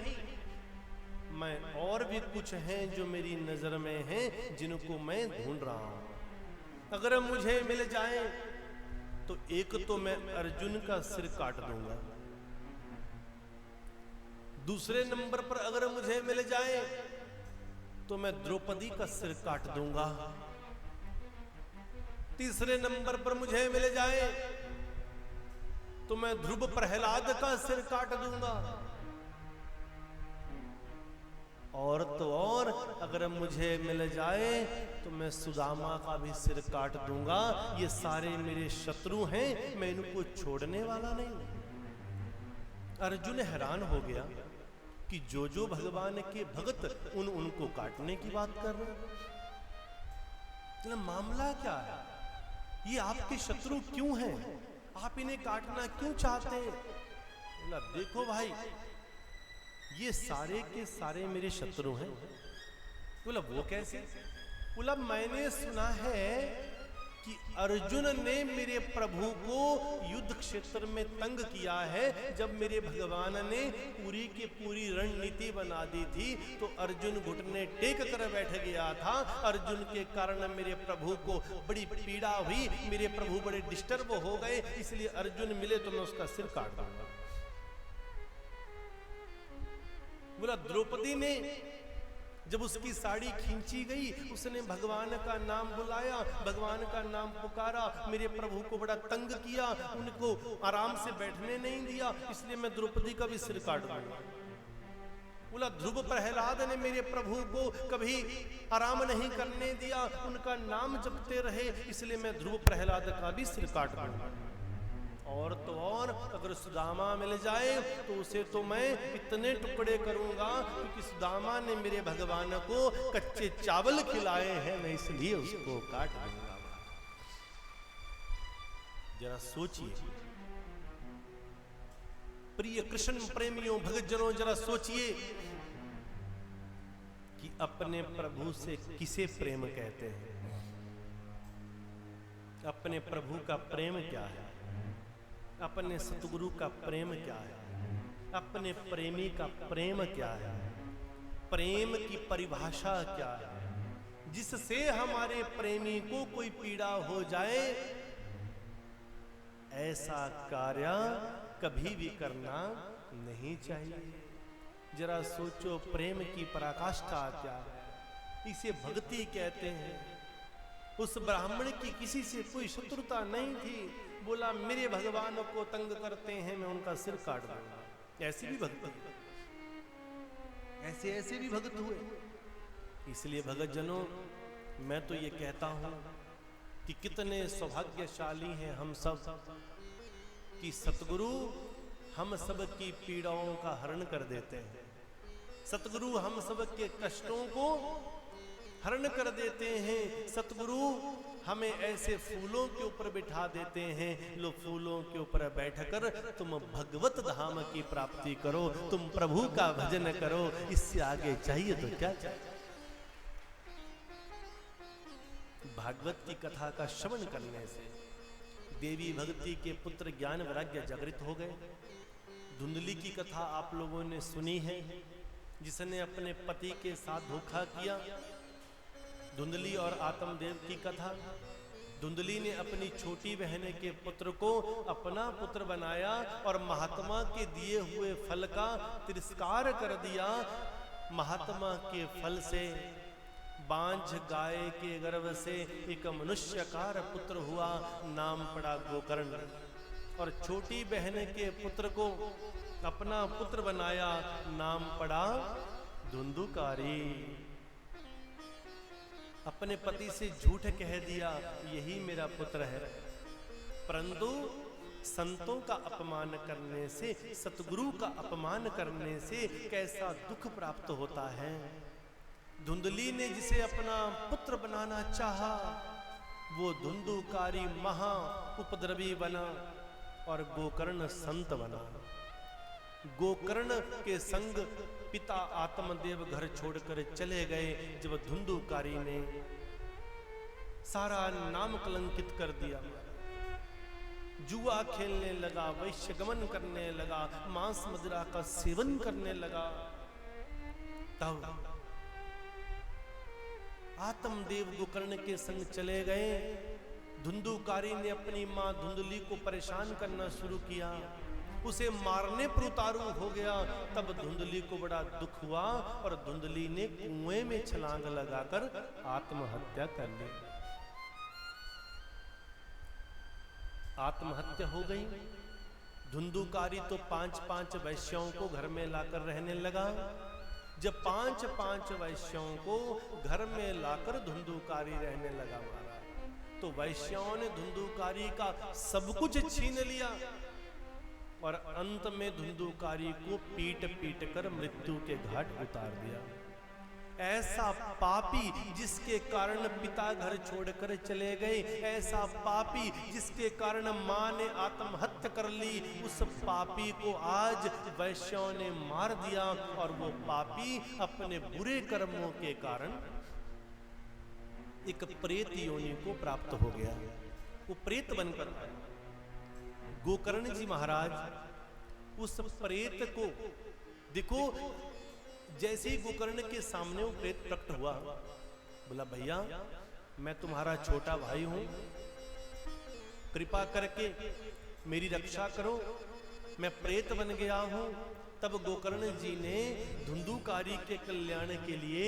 मैं और भी कुछ हैं जो मेरी नजर में हैं, जिनको मैं ढूंढ रहा हूं। अगर मुझे मिल जाए तो एक तो मैं अर्जुन का सिर काट दूंगा, दूसरे नंबर पर अगर मुझे मिल जाए तो मैं द्रौपदी का सिर काट दूंगा, तीसरे नंबर पर मुझे मिल जाए तो मैं ध्रुव प्रहलाद का सिर काट दूंगा, और तो और अगर मुझे मिल जाए तो मैं सुदामा का भी सिर काट दूंगा। ये सारे मेरे शत्रु हैं, मैं इनको छोड़ने वाला नहीं। अर्जुन हैरान हो गया कि जो भगवान के भक्त उनको काटने की बात कर रहे हैं। मामला क्या है? ये आपके शत्रु क्यों हैं? आप इन्हें काटना क्यों चाहते हैं? बोला देखो भाई, ये सारे के सारे मेरे शत्रु हैं। बोला वो कैसे? बोला मैंने सुना है कि अर्जुन ने मेरे प्रभु को युद्ध क्षेत्र में तंग किया है। जब मेरे भगवान ने पूरी की पूरी रणनीति बना दी थी तो अर्जुन घुटने टेक कर बैठ गया था। अर्जुन के कारण मेरे प्रभु को बड़ी पीड़ा हुई, मेरे प्रभु बड़े डिस्टर्ब हो गए, इसलिए अर्जुन मिले तो मैं उसका सिर काट दूंगा। बोला द्रौपदी ने जब उसकी साड़ी खींची गई, उसने भगवान का नाम बुलाया, भगवान का नाम पुकारा, मेरे प्रभु को बड़ा तंग किया, उनको आराम से बैठने नहीं दिया, इसलिए मैं द्रौपदी का भी सिर काट दूंगा। बोला ध्रुव प्रहलाद ने मेरे प्रभु को कभी आराम नहीं करने दिया, उनका नाम जपते रहे, इसलिए मैं ध्रुव प्रहलाद का भी सिर काट दूंगा। और तो और अगर सुदामा मिल जाए तो उसे तो मैं इतने टुकड़े करूंगा क्योंकि सुदामा ने मेरे भगवान को कच्चे चावल खिलाए हैं, मैं इसलिए उसको काट दूंगा। जरा सोचिए प्रिय कृष्ण प्रेमियों, भक्तजनों, जरा सोचिए कि अपने प्रभु से किसे प्रेम कहते हैं? अपने प्रभु का प्रेम क्या है? अपने सतगुरु का प्रेम क्या है? अपने प्रेमी का प्रेम क्या है? प्रेम की परिभाषा क्या है? जिससे हमारे प्रेमी को कोई पीड़ा हो जाए, ऐसा कार्य कभी भी करना नहीं चाहिए। जरा सोचो प्रेम की पराकाष्ठा क्या है? इसे भक्ति कहते हैं। उस ब्राह्मण की किसी से कोई शत्रुता नहीं थी, बोला मेरे भगवान को तंग करते हैं, मैं उनका सिर काट दूंगा। ऐसी भी भक्ति, ऐसे भी भक्त हुए। इसलिए भगत जनों, मैं तो ये कहता हूं कि कितने सौभाग्यशाली हैं हम सब कि सतगुरु हम सब की पीड़ाओं का हरण कर देते हैं। सतगुरु हम सब के कष्टों को हरण कर देते हैं। सतगुरु हमें ऐसे फूलों के ऊपर बिठा देते हैं, लो फूलों के ऊपर बैठकर तुम भगवत धाम की प्राप्ति करो, तुम प्रभु का भजन करो, इससे आगे चाहिए तो क्या चाहिए? भागवत की कथा का श्रवण करने से देवी भक्ति के पुत्र ज्ञान वैराग्य जागृत हो गए। धुंधली की कथा आप लोगों ने सुनी है, जिसने अपने पति के साथ धोखा किया। धुंधली और आत्मदेव की कथा। धुंधली ने अपनी छोटी बहन के पुत्र को अपना पुत्र बनाया और महात्मा के दिए हुए फल का तिरस्कार कर दिया। महात्मा के फल से बांझ गाय के गर्भ से एक मनुष्यकार पुत्र हुआ, नाम पड़ा गोकर्ण। और छोटी बहन के पुत्र को अपना पुत्र बनाया, नाम पड़ा धुंधुकारी। अपने पति से झूठ कह दिया यही मेरा पुत्र है, परंतु संतों का अपमान करने से, सतगुरु का अपमान करने से कैसा दुख प्राप्त होता है। धुंधली ने जिसे अपना पुत्र बनाना चाहा, वो धुंधुकारी महा उपद्रवी बना और गोकर्ण संत बना। गोकर्ण के संग पिता आत्मदेव घर छोड़कर चले गए। जब धुंधुकारी ने सारा नाम कलंकित कर दिया, जुआ खेलने लगा, वैश्यगमन करने लगा, मांस मदिरा का सेवन करने लगा, तब आत्मदेव गोकर्ण के संग चले गए। धुंधुकारी ने अपनी मां धुंधली को परेशान करना शुरू किया, उसे मारने पर उतारू हो गया। तब धुंधली को बड़ा दुख हुआ और धुंधली ने कुएं में छलांग लगाकर आत्महत्या कर ली। आत्महत्या हो गई। धुंधुकारी तो 5-5 वैश्यों को घर में लाकर रहने लगा। जब 5 वैश्यों को घर में लाकर धुंधुकारी रहने लगा महाराज, तो वैश्यों ने धुंधुकारी का सब कुछ छीन लिया और अंत में धुंधुकारी को पीट पीट कर मृत्यु के घाट उतार दिया। ऐसा पापी जिसके कारण पिता घर छोड़कर चले गए, ऐसा पापी जिसके कारण मां ने आत्महत्या कर ली, उस पापी को आज वैश्यों ने मार दिया और वो पापी अपने बुरे कर्मों के कारण एक प्रेत योनि को प्राप्त हो गया। वो प्रेत बनकर आया। गोकर्ण जी महाराज उस प्रेत को देखो, जैसे ही गोकर्ण के सामने वो प्रेत प्रकट हुआ, बोला भैया मैं तुम्हारा छोटा भाई हूं, कृपा करके मेरी रक्षा करो, मैं प्रेत बन गया हूं। तब गोकर्ण जी ने धुंधुकारी के कल्याण के लिए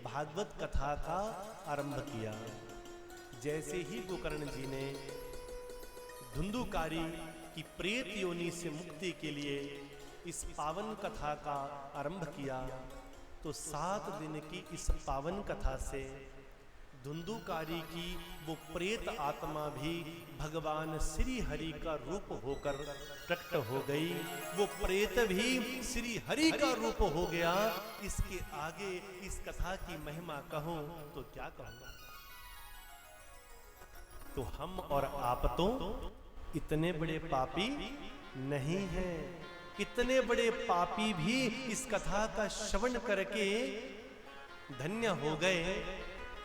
भागवत कथा का आरंभ किया। जैसे ही गोकर्ण जी ने धुंधुकारी की प्रेत योनि से मुक्ति के लिए इस पावन कथा का आरंभ किया, तो 7 दिन की इस पावन कथा से धुंधुकारी की वो प्रेत आत्मा भी भगवान श्री हरि का रूप होकर प्रकट हो गई। वो प्रेत भी श्री हरि का रूप हो गया। इसके आगे इस कथा की महिमा कहूं तो क्या कहूंगा। तो हम और आप तो इतने बड़े पापी नहीं हैं। इतने बड़े पापी भी इस कथा का श्रवण करके धन्य हो गए,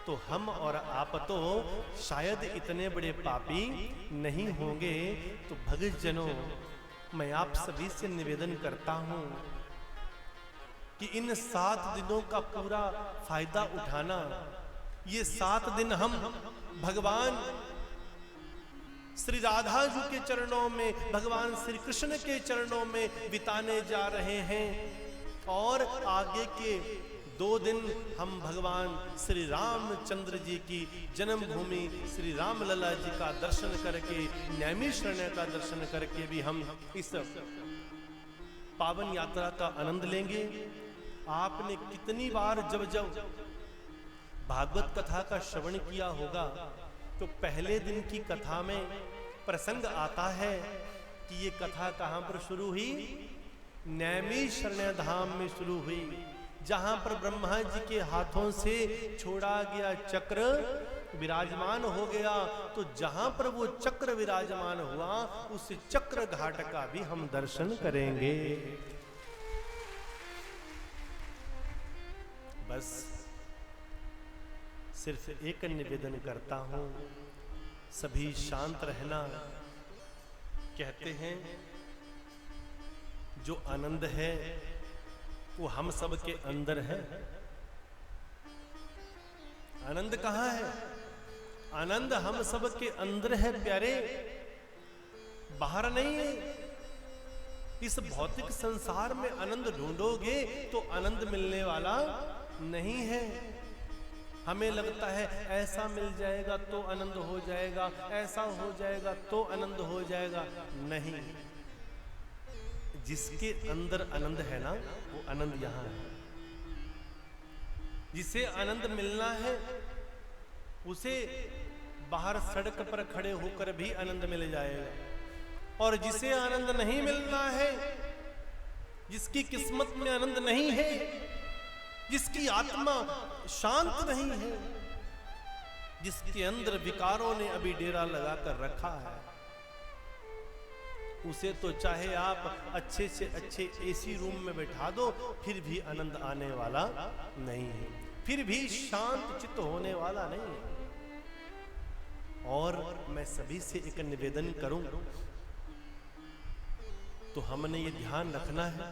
तो हम और आप तो शायद इतने बड़े पापी नहीं होंगे। तो भक्त जनों, मैं आप सभी से निवेदन करता हूं कि इन 7 दिनों का पूरा फायदा उठाना। ये 7 दिन हम भगवान श्री राधा जी के चरणों में, भगवान श्री कृष्ण के चरणों में बिताने जा रहे हैं, और आगे के 2 दिन हम भगवान श्री रामचंद्र जी की जन्मभूमि श्री रामलला जी का दर्शन करके, नैमिषारण्य का दर्शन करके भी हम इस पावन यात्रा का आनंद लेंगे। आपने कितनी बार जब जब भागवत कथा का श्रवण किया होगा, तो पहले दिन की कथा में प्रसंग आता है कि ये कथा कहां पर शुरू हुई? नैमिषारण्य धाम में शुरू हुई, जहां पर ब्रह्मा जी के हाथों से छोड़ा गया चक्र विराजमान हो गया। तो जहां पर वो चक्र विराजमान हुआ, उस चक्र घाट का भी हम दर्शन करेंगे। बस सिर्फ एक निवेदन करता हूं, सभी शांत रहना। कहते हैं जो आनंद है वो हम सब के अंदर है। आनंद कहां है? आनंद हम सब के अंदर है प्यारे, बाहर नहीं है। इस भौतिक संसार में आनंद ढूंढोगे तो आनंद मिलने वाला नहीं है। हमें लगता है ऐसा मिल जाएगा तो आनंद हो जाएगा, ऐसा हो जाएगा तो आनंद हो जाएगा। नहीं, जिसके अंदर आनंद है ना, वो आनंद यहां है। जिसे आनंद मिलना है उसे बाहर सड़क पर खड़े होकर भी आनंद मिल जाएगा, और जिसे आनंद नहीं मिलना है, जिसकी किस्मत में आनंद नहीं है, जिसकी आत्मा शांत नहीं है, जिसके अंदर विकारों ने अभी डेरा लगा कर रखा है, उसे तो चाहे आप अच्छे से अच्छे एसी रूम में बैठा दो, फिर भी आनंद आने वाला नहीं है, फिर भी शांत चित्त होने वाला नहीं है। और मैं सभी से एक निवेदन करूं, तो हमने ये ध्यान रखना है,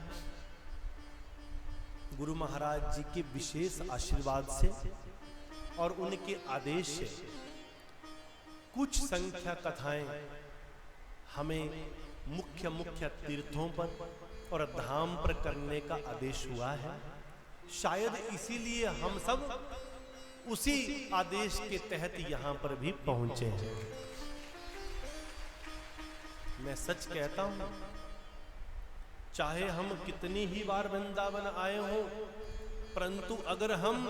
गुरु महाराज जी के विशेष आशीर्वाद से और उनके आदेश से कुछ संख्या कथाएं हमें मुख्य मुख्य तीर्थों पर और धाम पर करने का आदेश हुआ है। शायद इसीलिए हम सब उसी आदेश के तहत यहां पर भी पहुंचे हैं। मैं सच कहता हूं, चाहे हम कितनी ही बार वृंदावन आए हों, परंतु अगर हम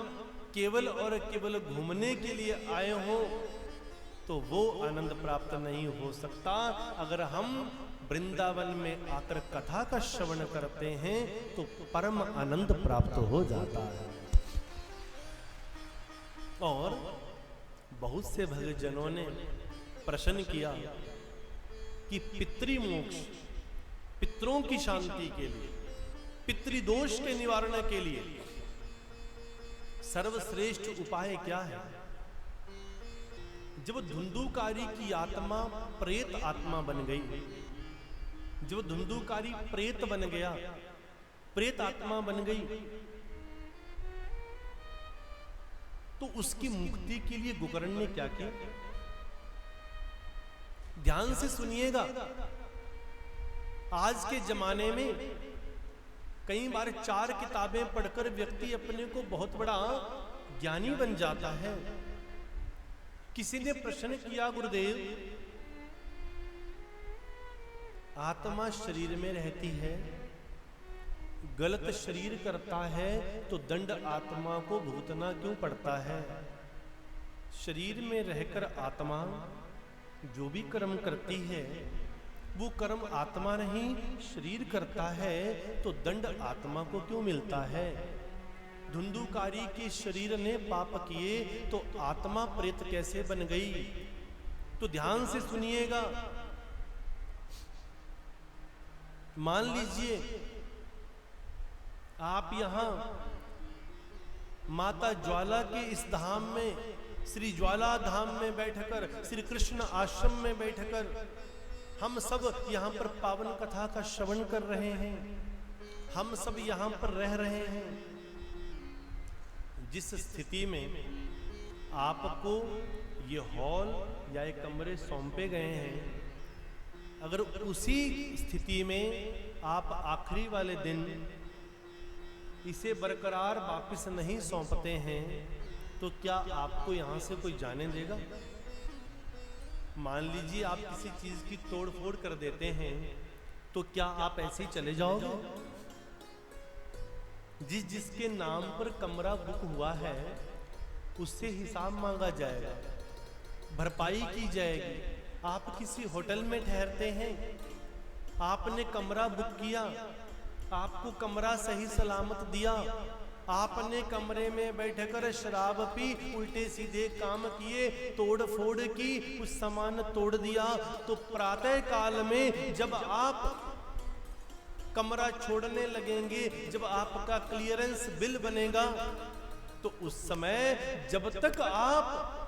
केवल और केवल घूमने के लिए आए हों तो वो आनंद प्राप्त नहीं हो सकता। अगर हम वृंदावन में आकर कथा का श्रवण करते हैं तो परम आनंद प्राप्त हो जाता है। और बहुत से भक्तजनों ने प्रश्न किया कि पितृमोक्ष, पितरों की शांति के लिए, पितृदोष के निवारण के लिए सर्वश्रेष्ठ उपाय क्या है? जब धुंधुकारी की आत्मा प्रेत आत्मा बन गई, जब धुंधुकारी प्रेत बन गया, प्रेत आत्मा बन गई, तो उसकी मुक्ति के लिए गोकर्ण ने क्या किया? ध्यान से सुनिएगा। आज के जमाने में कई बार 4 किताबें पढ़कर व्यक्ति अपने को बहुत बड़ा ज्ञानी बन जाता है। किसी ने प्रश्न किया, गुरुदेव, आत्मा शरीर में रहती है, गलत शरीर करता है तो दंड आत्मा को भुगतना क्यों पड़ता है? शरीर में रहकर आत्मा जो भी कर्म करती है वो कर्म आत्मा नहीं शरीर करता है, तो दंड आत्मा को क्यों मिलता है? धुंधुकारी के शरीर ने पाप किए तो आत्मा प्रेत कैसे बन गई? तो ध्यान से सुनिएगा। मान लीजिए आप यहां माता ज्वाला के इस धाम में, श्री ज्वाला धाम में बैठकर, श्री कृष्ण आश्रम में बैठकर हम सब यहां पर पावन कथा का श्रवण कर रहे हैं, हम सब यहां पर रह रहे हैं। जिस स्थिति में आपको ये हॉल या ये कमरे सौंपे गए हैं, अगर उसी स्थिति में आप आखिरी वाले दिन इसे बरकरार वापस नहीं सौंपते हैं तो क्या आपको यहां से कोई जाने देगा? मान लीजिए आप किसी चीज की तोड़ फोड़ कर देते हैं तो क्या आप ऐसे ही चले जाओगे? जिसके नाम पर कमरा बुक हुआ है उससे हिसाब मांगा जाएगा, भरपाई की जाएगी। आप किसी होटल में ठहरते हैं, आपने कमरा बुक किया, आपको कमरा सही सलामत दिया, आपने कमरे में बैठकर शराब पी, उल्टे सीधे काम किए, तोड़ फोड़ की, कुछ सामान तोड़ दिया, तो प्रातः काल में जब आप कमरा छोड़ने लगेंगे, जब आपका क्लियरेंस बिल बनेगा, तो उस समय जब तक आप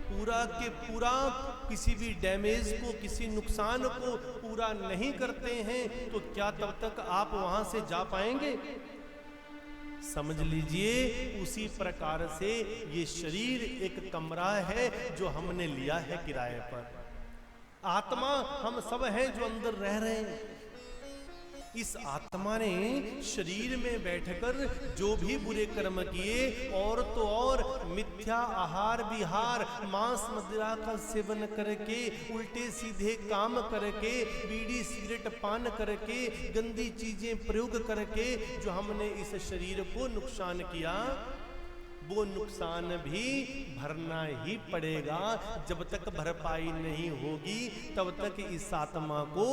पूरा के पूरा किसी भी डैमेज को, किसी नुकसान को पूरा नहीं करते हैं, तो क्या तब तक आप वहां से जा पाएंगे? समझ लीजिए उसी प्रकार से ये शरीर एक कमरा है जो हमने लिया है किराए पर। आत्मा हम सब हैं जो अंदर रह रहे हैं। इस आत्मा ने शरीर में बैठकर जो भी बुरे कर्म किए, और तो और मिथ्या आहार विहार, मांस मदिरा का सेवन करके, उल्टे सीधे काम करके, बीड़ी सिगरेट पान करके, गंदी चीजें प्रयोग करके जो हमने इस शरीर को नुकसान किया, वो नुकसान भी भरना ही पड़ेगा। जब तक भरपाई नहीं होगी तब तक इस आत्मा को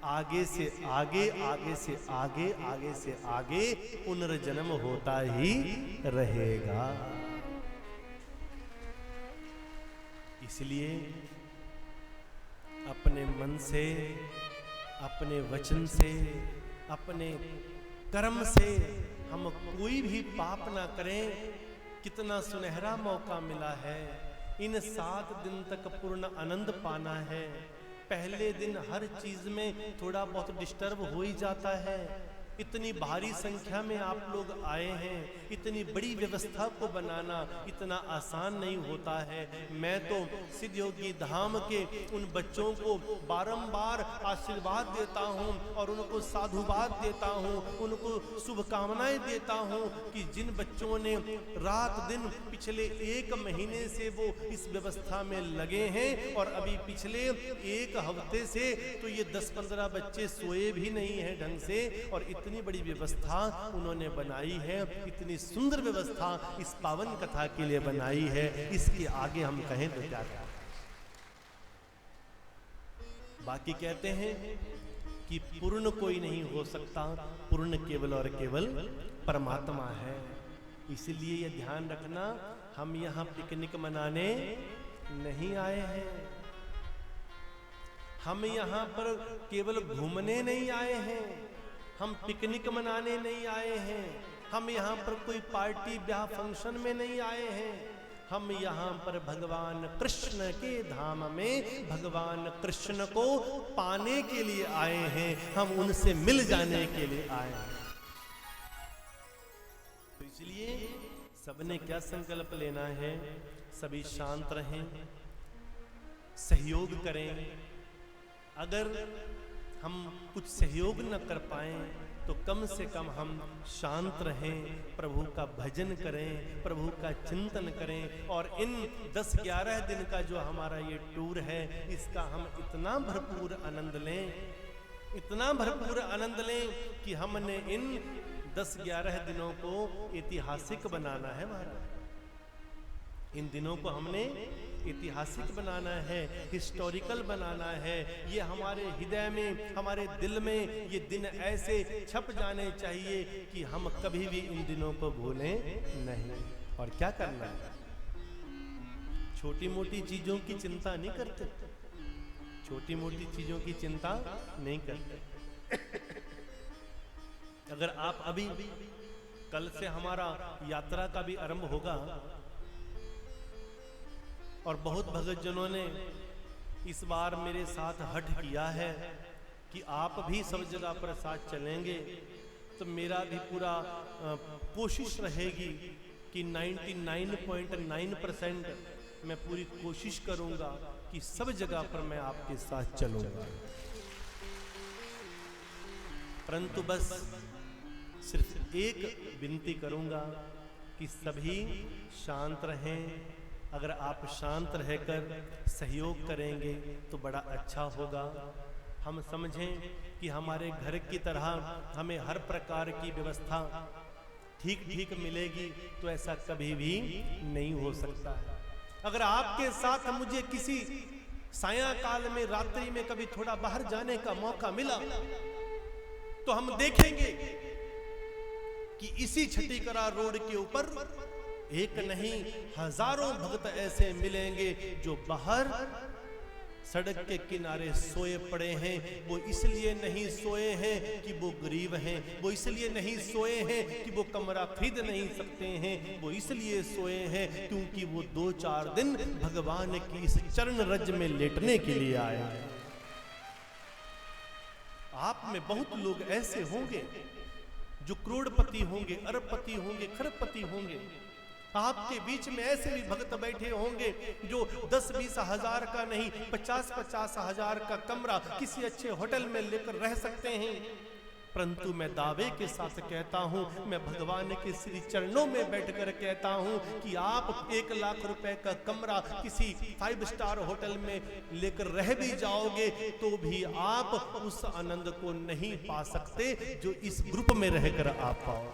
आगे से आगे, आगे से आगे, आगे से आगे पुनर्जन्म होता ही रहेगा। इसलिए अपने मन से, अपने वचन से, अपने कर्म से हम कोई भी पाप ना करें। कितना सुनहरा मौका मिला है, इन 7 दिन तक पूर्ण आनंद पाना है। पहले दिन हर चीज में थोड़ा बहुत डिस्टर्ब हो ही जाता है। इतनी भारी संख्या में आप लोग आए हैं, इतनी बड़ी व्यवस्था को बनाना इतना आसान नहीं होता है। मैं तो सिद्ध योगी धाम के उन बच्चों को बारंबार आशीर्वाद देता हूं और उनको साधुवाद देता हूं, उनको शुभकामनाएं देता हूं कि जिन बच्चों ने रात दिन पिछले 1 महीने से वो इस व्यवस्था में लगे हैं, और अभी पिछले 1 हफ्ते से तो ये 10-15 बच्चे सोए भी नहीं हैं ढंग से, और इतने इतनी बड़ी व्यवस्था उन्होंने बनाई है, इतनी सुंदर व्यवस्था इस पावन कथा के लिए बनाई है, इसके आगे हम कहें तो क्या कहें। बाकी कहते हैं कि पूर्ण कोई नहीं हो सकता, पूर्ण केवल और केवल परमात्मा है। इसलिए ये ध्यान रखना, हम यहाँ पिकनिक मनाने नहीं आए हैं, हम यहाँ पर केवल घूमने नहीं आए हैं, हम पिकनिक मनाने नहीं आए हैं, हम यहाँ पर कोई पार्टी ब्याह फंक्शन में नहीं आए हैं, हम यहाँ पर भगवान कृष्ण के धाम में भगवान कृष्ण को पाने के लिए आए हैं, हम उनसे मिल जाने के लिए आए हैं। तो इसलिए सबने क्या संकल्प लेना है, सभी शांत रहें, सहयोग करें। अगर हम कुछ सहयोग न कर पाए तो कम से कम हम शांत रहें, प्रभु का भजन करें, प्रभु का चिंतन करें। और इन 10-11 दिन का जो हमारा ये टूर है, इसका हम इतना भरपूर आनंद लें, इतना भरपूर आनंद लें कि हमने इन 10-11 दिनों को ऐतिहासिक बनाना है महाराज। इन दिनों को हमने ऐतिहासिक बनाना है, हिस्टोरिकल बनाना है। ये हमारे हृदय में, हमारे दिल में ये दिन ऐसे छप जाने चाहिए कि हम कभी भी इन दिनों को भूलें नहीं। और क्या करना है, छोटी मोटी चीजों की चिंता नहीं करते, छोटी मोटी चीजों की चिंता नहीं करते। अगर आप अभी, कल से हमारा यात्रा का भी आरंभ होगा और बहुत भगतजनों ने इस बार मेरे साथ हठ किया है कि आप भी सब जगह पर साथ चलेंगे, तो मेरा भी पूरा कोशिश रहेगी कि 99.9% मैं पूरी कोशिश करूंगा कि सब जगह पर मैं आपके साथ चलूंगा। परंतु बस सिर्फ एक विनती करूंगा कि सभी शांत रहें। अगर आप शांत रहकर सहयोग करेंगे तो बड़ा अच्छा होगा। हम समझें कि हमारे घर की तरह हमें हर प्रकार की व्यवस्था ठीक ठीक मिलेगी, तो ऐसा कभी भी नहीं हो सकता है। अगर आपके साथ मुझे किसी सायंकाल में, रात्रि में कभी थोड़ा बाहर जाने का मौका मिला, तो हम देखेंगे कि इसी छठीकरा रोड के ऊपर एक नहीं हजारों भक्त ऐसे मिलेंगे जो बाहर सड़क के किनारे सोए पड़े हैं। वो इसलिए नहीं सोए हैं कि वो गरीब हैं, वो इसलिए नहीं सोए हैं कि वो कमरा खरीद नहीं सकते हैं, वो इसलिए सोए हैं क्योंकि वो 2-4 दिन भगवान की इस चरण रज में लेटने के लिए आए हैं। आप में बहुत लोग ऐसे होंगे जो करोड़पति होंगे, अरबपति होंगे, खरबपति होंगे। आपके बीच में ऐसे भी भक्त बैठे होंगे जो 10-20 हजार का नहीं, 50-50 हजार का कमरा किसी अच्छे होटल में लेकर रह सकते हैं। परंतु मैं दावे के साथ कहता हूं, मैं भगवान के श्री चरणों में बैठकर कहता हूं कि आप 1 लाख रुपए का कमरा किसी 5 स्टार होटल में लेकर रह भी जाओगे तो भी आप उस आनंद को नहीं पा सकते जो इस ग्रुप में रहकर आप पाओ।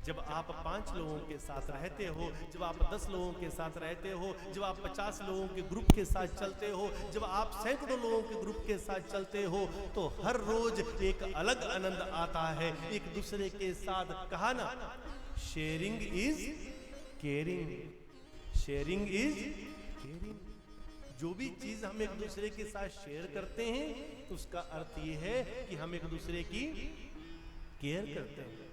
जब आप 5 लोगों के साथ रहते हो, जब आप 10 लोगों के साथ रहते हो, जब आप 50 लोगों के ग्रुप के साथ चलते हो, जब आप सैकड़ों लोगों के ग्रुप के साथ चलते हो, तो हर रोज एक अलग आनंद आता है। एक दूसरे के साथ कहा ना, sharing is caring, sharing is caring. जो भी चीज हम एक दूसरे के साथ शेयर करते हैं, उसका अर्थ ये है कि हम एक दूसरे की केयर करते हैं।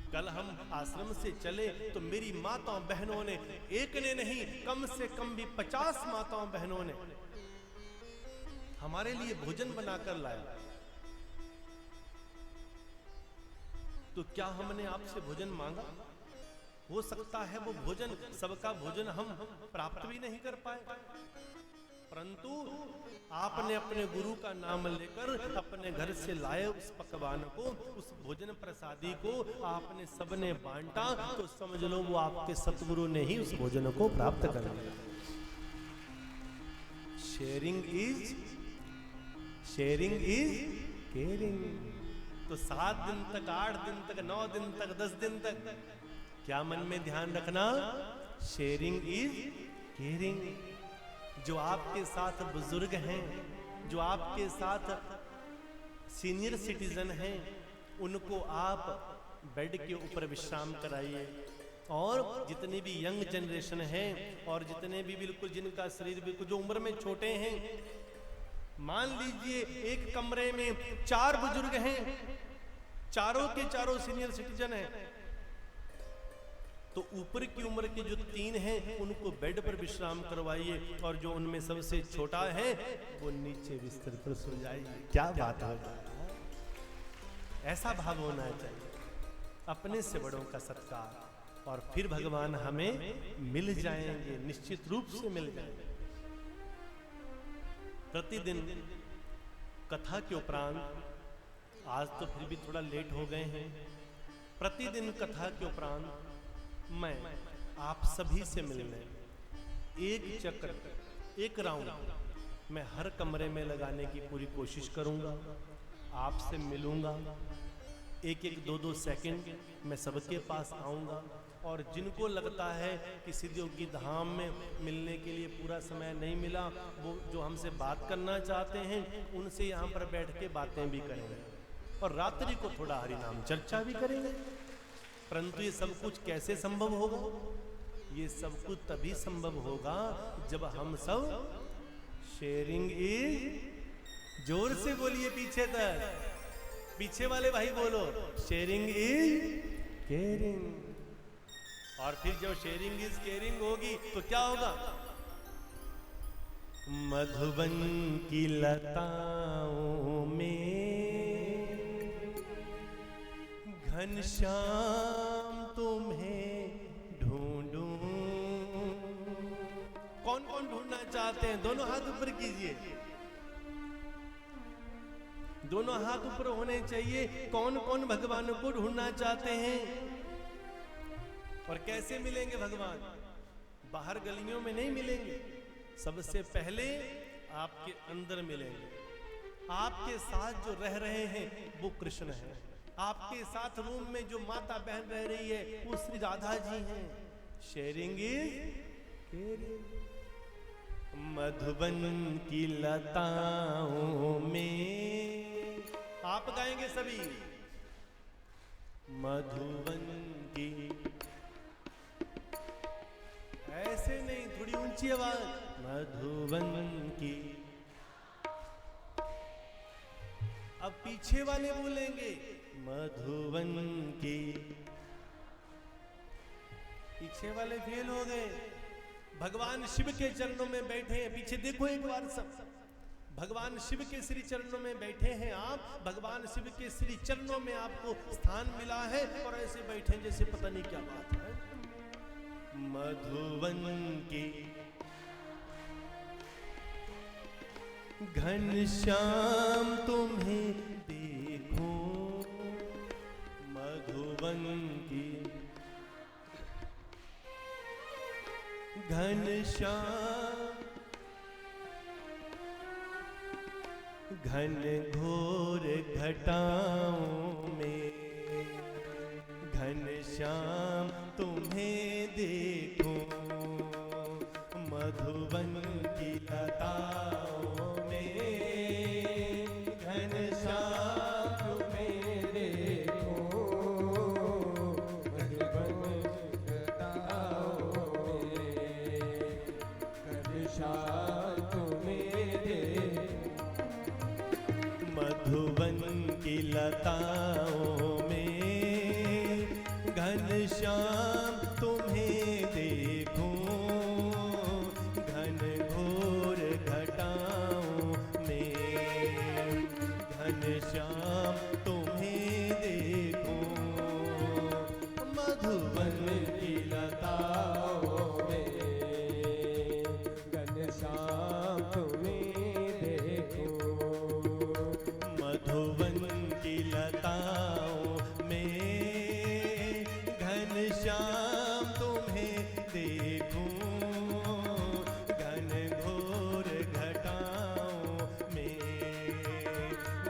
कल हम आश्रम से चले तो मेरी माताओं बहनों ने, एक ने नहीं कम से कम भी 50 माताओं बहनों ने हमारे लिए भोजन बनाकर लाया। तो क्या हमने आपसे भोजन मांगा? हो सकता है वो भोजन, सबका भोजन हम प्राप्त भी नहीं कर पाए, परंतु आपने अपने गुरु का नाम लेकर अपने घर से लाए उस पकवान को, उस भोजन प्रसादी को आपने सबने बांटा, तो समझ लो वो आपके सतगुरु ने ही उस भोजन को प्राप्त कर लिया। Sharing is caring. तो 7 दिन तक, 8 दिन तक, 9 दिन तक, 10 दिन तक क्या मन में ध्यान रखना, शेयरिंग इज केयरिंग। जो आपके साथ बुजुर्ग हैं, जो आपके साथ सीनियर सिटीजन हैं, उनको आप बेड के ऊपर विश्राम कराइए। और जितने भी यंग जनरेशन है और जितने भी बिल्कुल जिनका शरीर बिल्कुल जो उम्र में छोटे हैं, मान लीजिए एक कमरे में 4 बुजुर्ग हैं, चारों के चारों सीनियर सिटीजन हैं, तो ऊपर की उम्र के जो 3 हैं उनको बेड पर विश्राम करवाइए और जो उनमें सबसे छोटा है वो नीचे बिस्तर पर सो जाइए। क्या बात है, ऐसा भाव होना चाहिए, अपने से बड़ों का सत्कार, और फिर भगवान हमें मिल जाएंगे, निश्चित रूप से मिल जाएंगे। प्रतिदिन कथा के उपरांत, आज तो फिर भी थोड़ा लेट हो गए हैं, प्रतिदिन कथा के उपरांत मैं आप सभी से मिलने एक चक्कर, एक राउंड मैं हर कमरे में लगाने की पूरी कोशिश करूंगा। आपसे मिलूंगा, 1-1, 2-2 सेकंड मैं सबके पास आऊंगा। और जिनको लगता है कि सिद्धयोगी धाम में मिलने के लिए पूरा समय नहीं मिला, वो जो हमसे बात करना चाहते हैं उनसे यहाँ पर बैठ के बातें भी करेंगे और रात्रि को थोड़ा हरि नाम चर्चा भी करेंगे। परंतु ये सब कुछ कैसे संभव होगा? ये सब कुछ तभी संभव होगा जब हम सब शेयरिंग इज, जोर से बोलिए पीछे तक, पीछे वाले भाई बोलो, शेयरिंग इज केयरिंग। और फिर जब शेयरिंग इज केयरिंग होगी तो क्या होगा? मधुबन की लताओं में घनश्याम तुम्हें ढूंढूं। कौन कौन ढूंढना चाहते हैं? दोनों हाथ ऊपर कीजिए, दोनों हाथ ऊपर होने चाहिए। कौन कौन भगवान को ढूंढना चाहते हैं? और कैसे मिलेंगे भगवान? बाहर गलियों में नहीं मिलेंगे, सबसे पहले आपके अंदर मिलेंगे। आपके साथ जो रह रहे हैं वो कृष्ण हैं, आपके साथ रूम में जो माता बहन रह रही है वो श्री राधा जी हैं। Sharing is caring. मधुबन की लताओं में, आप गाएंगे सभी, मधुबन की, ऐसे नहीं, थोड़ी ऊंची आवाज, मधुबन की। अब पीछे वाले बोलेंगे मधुबन की, पीछे वाले फेल हो गए। भगवान शिव के चरणों में बैठे हैं, पीछे देखो एक बार सब, भगवान शिव के श्री चरणों में बैठे हैं आप, भगवान शिव के श्री चरणों में आपको स्थान मिला है और ऐसे बैठे जैसे पता नहीं क्या बात है। मधुबन की, घनश्याम तुम्हें देखूं, मधुबन की, घनश्याम, घन घोर घटाओं में घनश्याम तुम्हें देखूं, मधुबन की लताओं में घनश्याम तुम्हें देखूं, मधुबन की लताओं में घनश्याम तुम्हें देखूं, मधुबन की लताओं में घनश्याम तुम्हें देखूं, घन घोर घटाओं में घनश्याम तुम्हें देखूं, मधुबन की लताओं में घनश्याम तुम्हें देखूं, मधुबन की लताओं में घनश्याम तुम्हें देखूं, घन घोर घटाओं में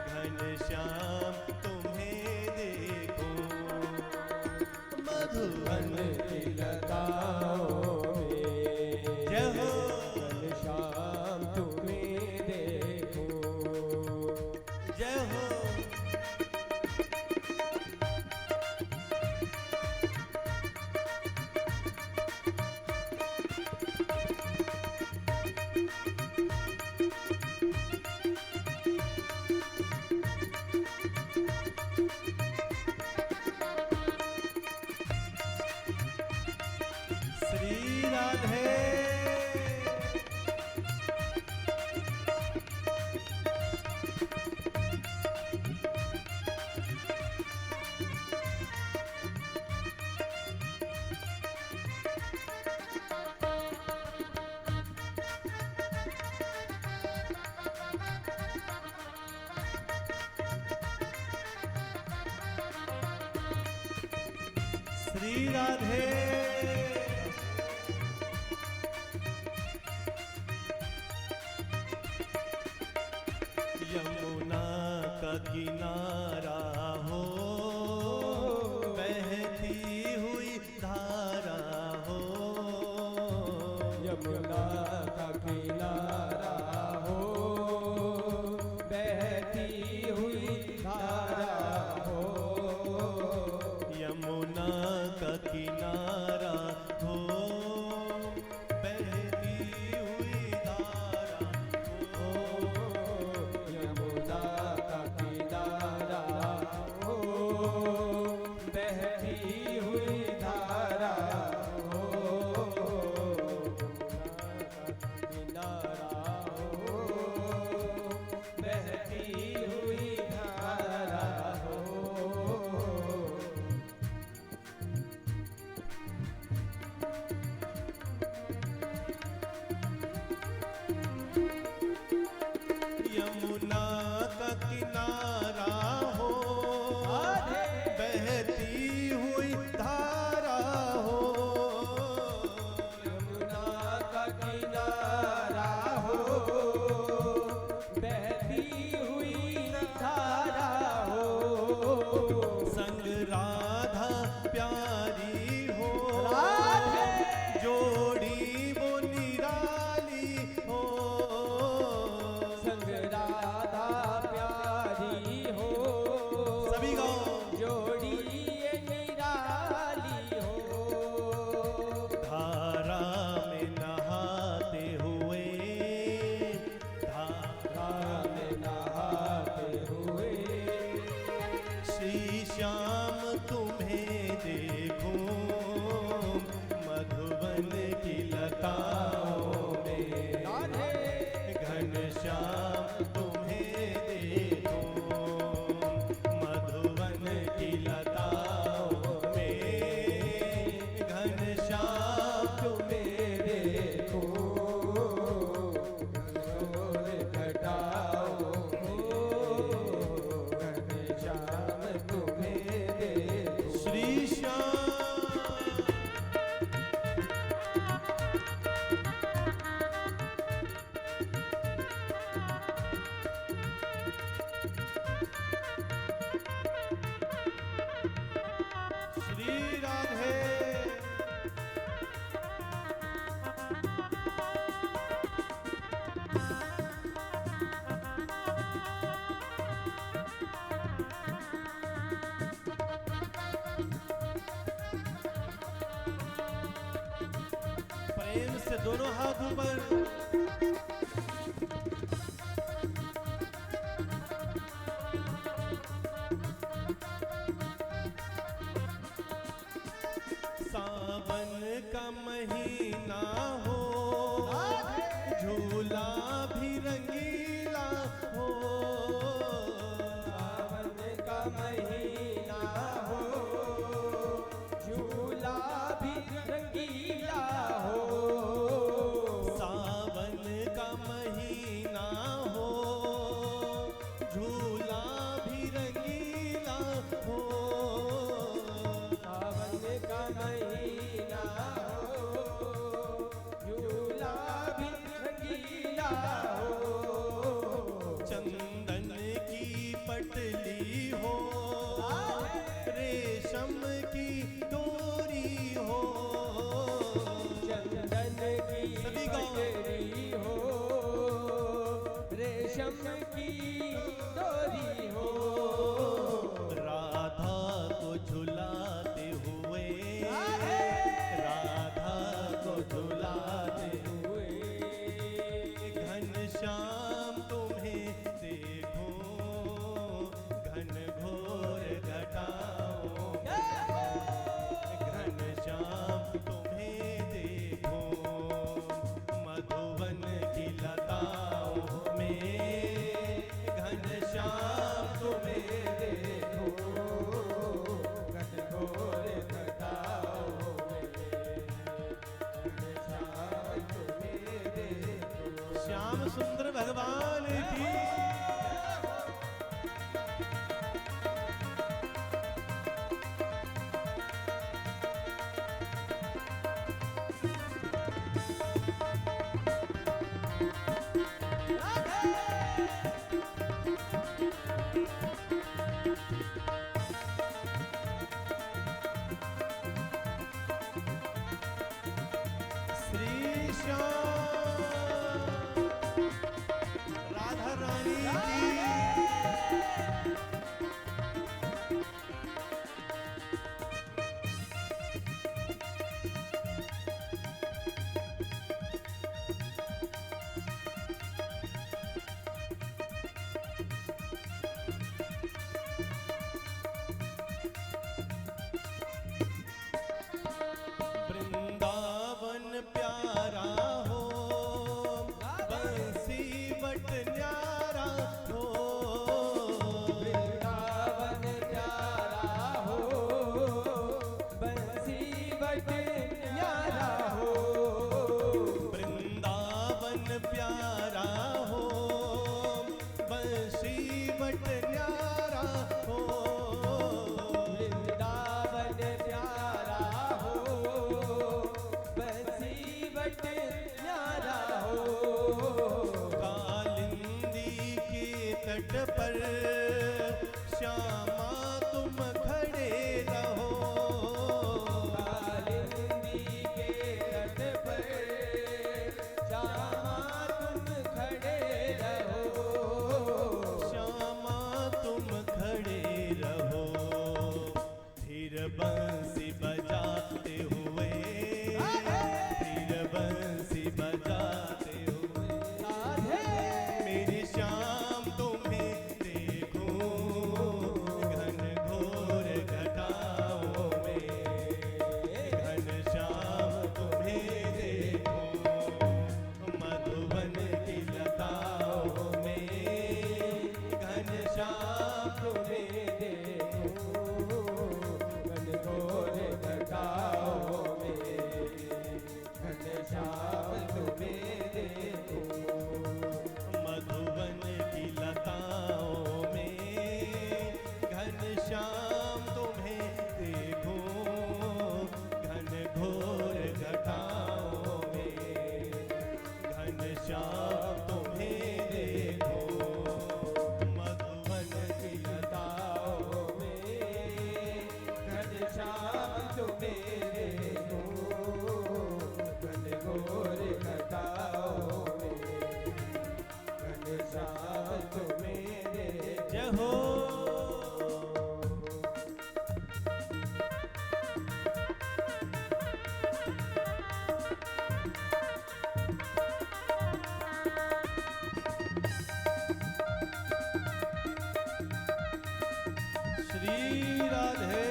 घनश्याम मधुवन की लताओं में जय हो घनश्याम तुम्हें देखूं। जय हो श्री राधे श्री राधे यमुना का किनारा हो बहती हुई धारा हो यमुना का किनारा हो बहती हुई धारा हो। यमुना का किनारा हो बहती हुई धारा हो यमुना का किनारा हो बहती हुई धारा हो। किनारा हो बहती हुई धारा हो। यमुना का किनारा हो बहती हुई धारा हो यमुना का किनारा हो बहती हुई धारा हो। संग राधा प्यारी हो राधे। जोड़ी वो निराली हो संग राधा प्यारी हो सभी गाओ जोड़ी ये निराली हो। धारा में नहाते हुए धारा में नहाते हुए श्री श्याम तुम्हें देखूं मधुवन की लताओं में राधे। घनश्याम तुम्हें देखूं मधुवन की लताओं में घनश्याम तुम्हें देखूं घनघोर घटाओं में घनश्याम तुम्हें देखूं। श्री श्याम श्री राधे प्रेम से दोनों हाथ ऊपर सावन का महीना हो झूला भी रंगीला हो सावन का महीना हो झूला भी रंगीला हो। सावन का महीना हो झूला भी रंगीला हो सावन का महीना हो झूला भी रंगीला हो। चंदन की पटली हो रेशम की डोरी बट न्यारा हो, वृंदावन प्यारा हो, बंसी बट न्यारा हो। कालिंदी के तट पर श्यामा तुम खड़े रहो, कालिंदी के तट पर श्यामा तुम खड़े रहो, श्यामा तुम खड़े रहो। फिर बंसी बजाते हुए, फिर बंसी बजाते हुए, राधे मेरी श्याम तुम्हें देखूं घन घोर घटाओं में, घन श्याम तुम्हें देखूं मधुवन की लताओं में, घन श्याम तुम्हें देखूं घन घोर घटाओं में, घनश्याम तुम्हें देखूं। मधुवन की लताओं में, घन श्याम तुम्हें देखूं घन घोर घटाओं में, घन श्याम तुम्हें देखूं मधुवन की लताओं में, घनश्याम तुम्हें देखूं घन घोर घटाओं में, घनश्याम तुम्हें देखूं। जय हो। श्री राधे।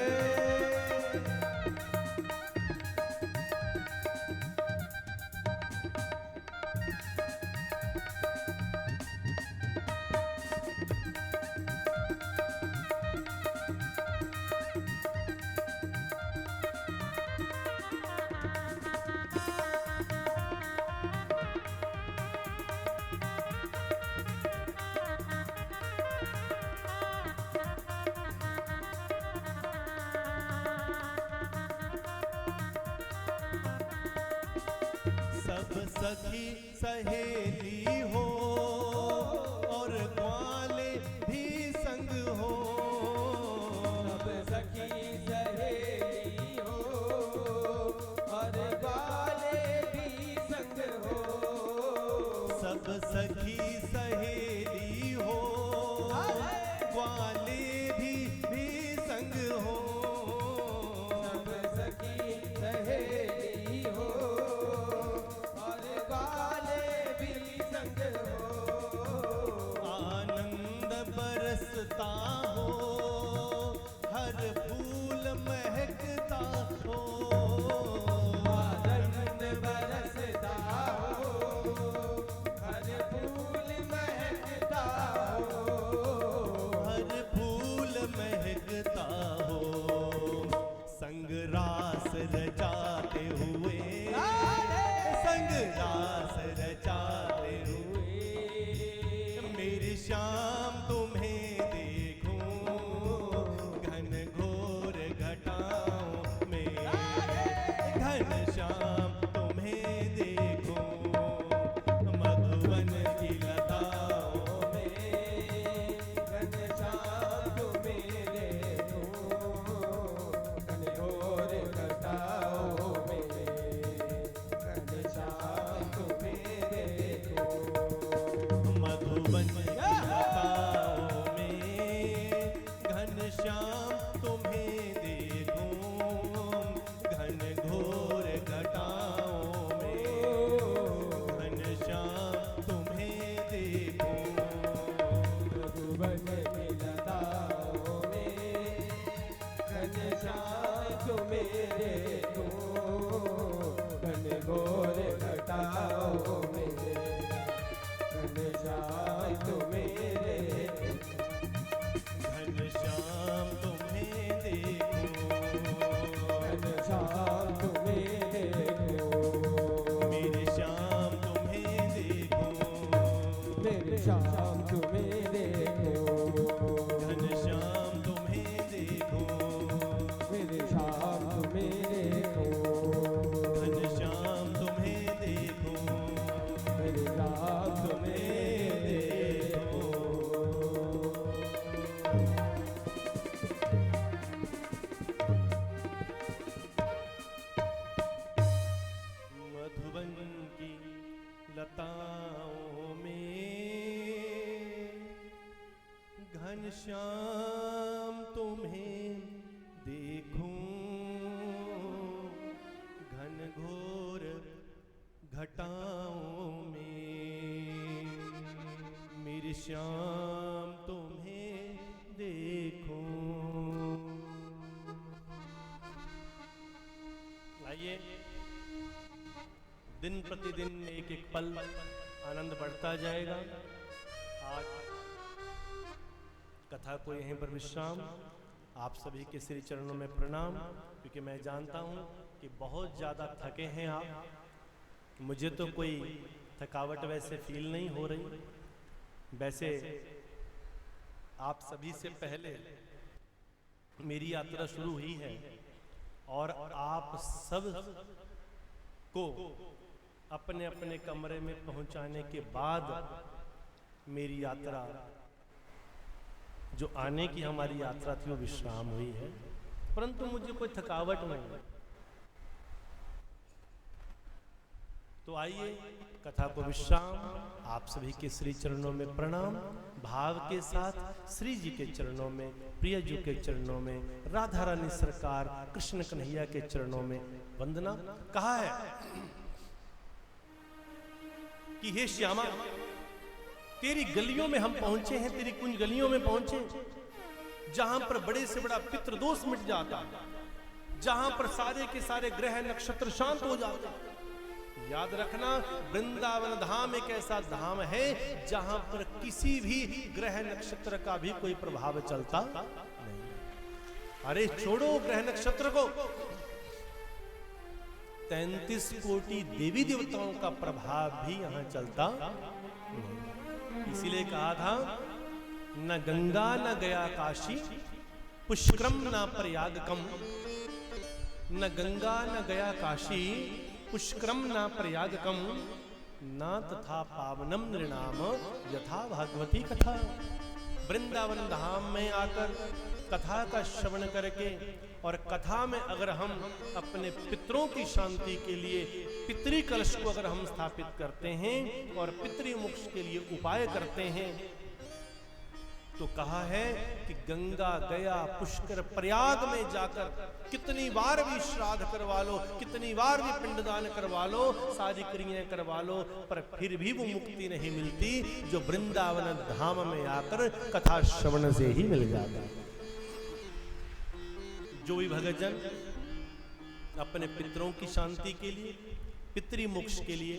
सब सखी सहेली हो और ग्वाले भी संग हो, सब सखी सहेली हो और ग्वाले भी संग हो, सब सखी सहेली हो ग्वाले भी संग हो, सब सखी सहेली हो और ग्वाले भी संग हो। आनंद बरसता हो हर फूल महकता हो, आनंद बरसता हो हर फूल महकता हो, हर फूल महकता हो। संग रास रचाते हुए, संग रास रचाते हुए, मेरी श्याम तुम्हें देखूं घन घोर घटाओं में, घनश्याम तुम्हें देखूं घनघोर घटाओं में, मेरे श्याम तुम्हें देखूं। आइए, दिन प्रतिदिन एक एक पल आनंद बढ़ता जाएगा। आज कथा को यहीं पर विश्राम। आप सभी के श्री चरणों में प्रणाम, क्योंकि मैं जानता हूं कि बहुत ज़्यादा थके हैं आप। मुझे तो कोई थकावट वैसे फील नहीं हो रही। वैसे आप सभी से पहले मेरी यात्रा शुरू हुई है और आप सब को अपने अपने कमरे में पहुंचाने के बाद मेरी यात्रा, जो आने की हमारी यात्रा थी, वो विश्राम हुई है। परंतु मुझे कोई थकावट नहीं। तो आइए, कथा को विश्राम। आप सभी के श्री चरणों में प्रणाम, भाव के साथ श्री जी के चरणों में, प्रिय जी के चरणों में, राधा रानी सरकार कृष्ण कन्हैया के चरणों में वंदना। कहा है कि हे श्यामा, तेरी गलियों में हम पहुंचे हैं, तेरी कुंज गलियों में पहुंचे, जहां पर बड़े से बड़ा पितृदोष मिट जाता, जहां पर सारे के सारे ग्रह नक्षत्र शांत हो जाते। याद रखना, वृंदावन धाम एक ऐसा धाम है जहां पर किसी भी ग्रह नक्षत्र का भी कोई प्रभाव चलता नहीं। अरे छोड़ो ग्रह नक्षत्र को, 33 कोटि देवी देवताओं का प्रभाव भी यहां चलता नहीं। इसीलिए कहा था, न गंगा न गया काशी, पुष्करम न प्रयागकम। न गंगा न गया काशी, पुष्करम न प्रयागकम, न तथा पावनम नृणाम यथा भागवती कथा। वृंदावन धाम में आकर कथा का श्रवण करके, और कथा में अगर हम अपने पितरों की शांति के लिए पितरी कलश को अगर हम स्थापित करते हैं और पितरी मोक्ष के लिए उपाय करते हैं, तो कहा है कि गंगा गया पुष्कर प्रयाग में जाकर कितनी बार भी श्राद्ध करवा लो, कितनी बार भी पिंडदान करवा लो, सारी क्रियाएं करवा लो, पर फिर भी वो मुक्ति नहीं मिलती जो वृंदावन धाम में आकर कथा श्रवण से ही मिल जाता है। जो भी भगतजन अपने पितरों की शांति के लिए, पितरी मोक्ष के लिए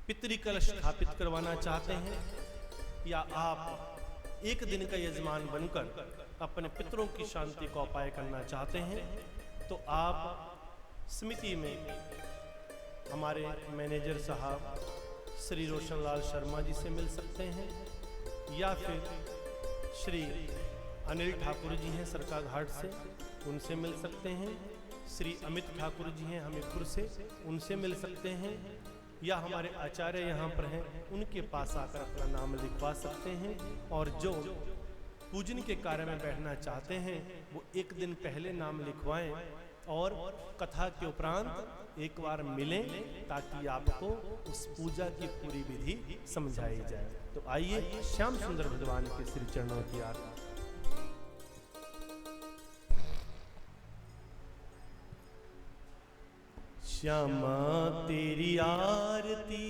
पितरी कलश स्थापित करवाना चाहते हैं, या आप एक दिन का यजमान बनकर अपने पितरों की शांति का उपाय करना चाहते हैं, तो आप समिति में हमारे मैनेजर साहब श्री रोशनलाल शर्मा जी से मिल सकते हैं, या फिर श्री अनिल ठाकुर जी हैं सरका घाट से, उनसे मिल सकते हैं। श्री अमित ठाकुर जी हैं हमीरपुर से, उनसे मिल सकते हैं, या हमारे आचार्य यहाँ पर हैं, उनके पास आकर अपना नाम लिखवा सकते हैं। और जो पूजन के कार्य में बैठना चाहते हैं, वो एक दिन पहले नाम लिखवाएं और कथा के उपरांत एक बार मिलें, ताकि आपको उस पूजा की पूरी विधि समझाई जाए। तो आइए, श्याम सुंदर भगवान के श्री चरणों की आरती। श्यामा तेरी आरती,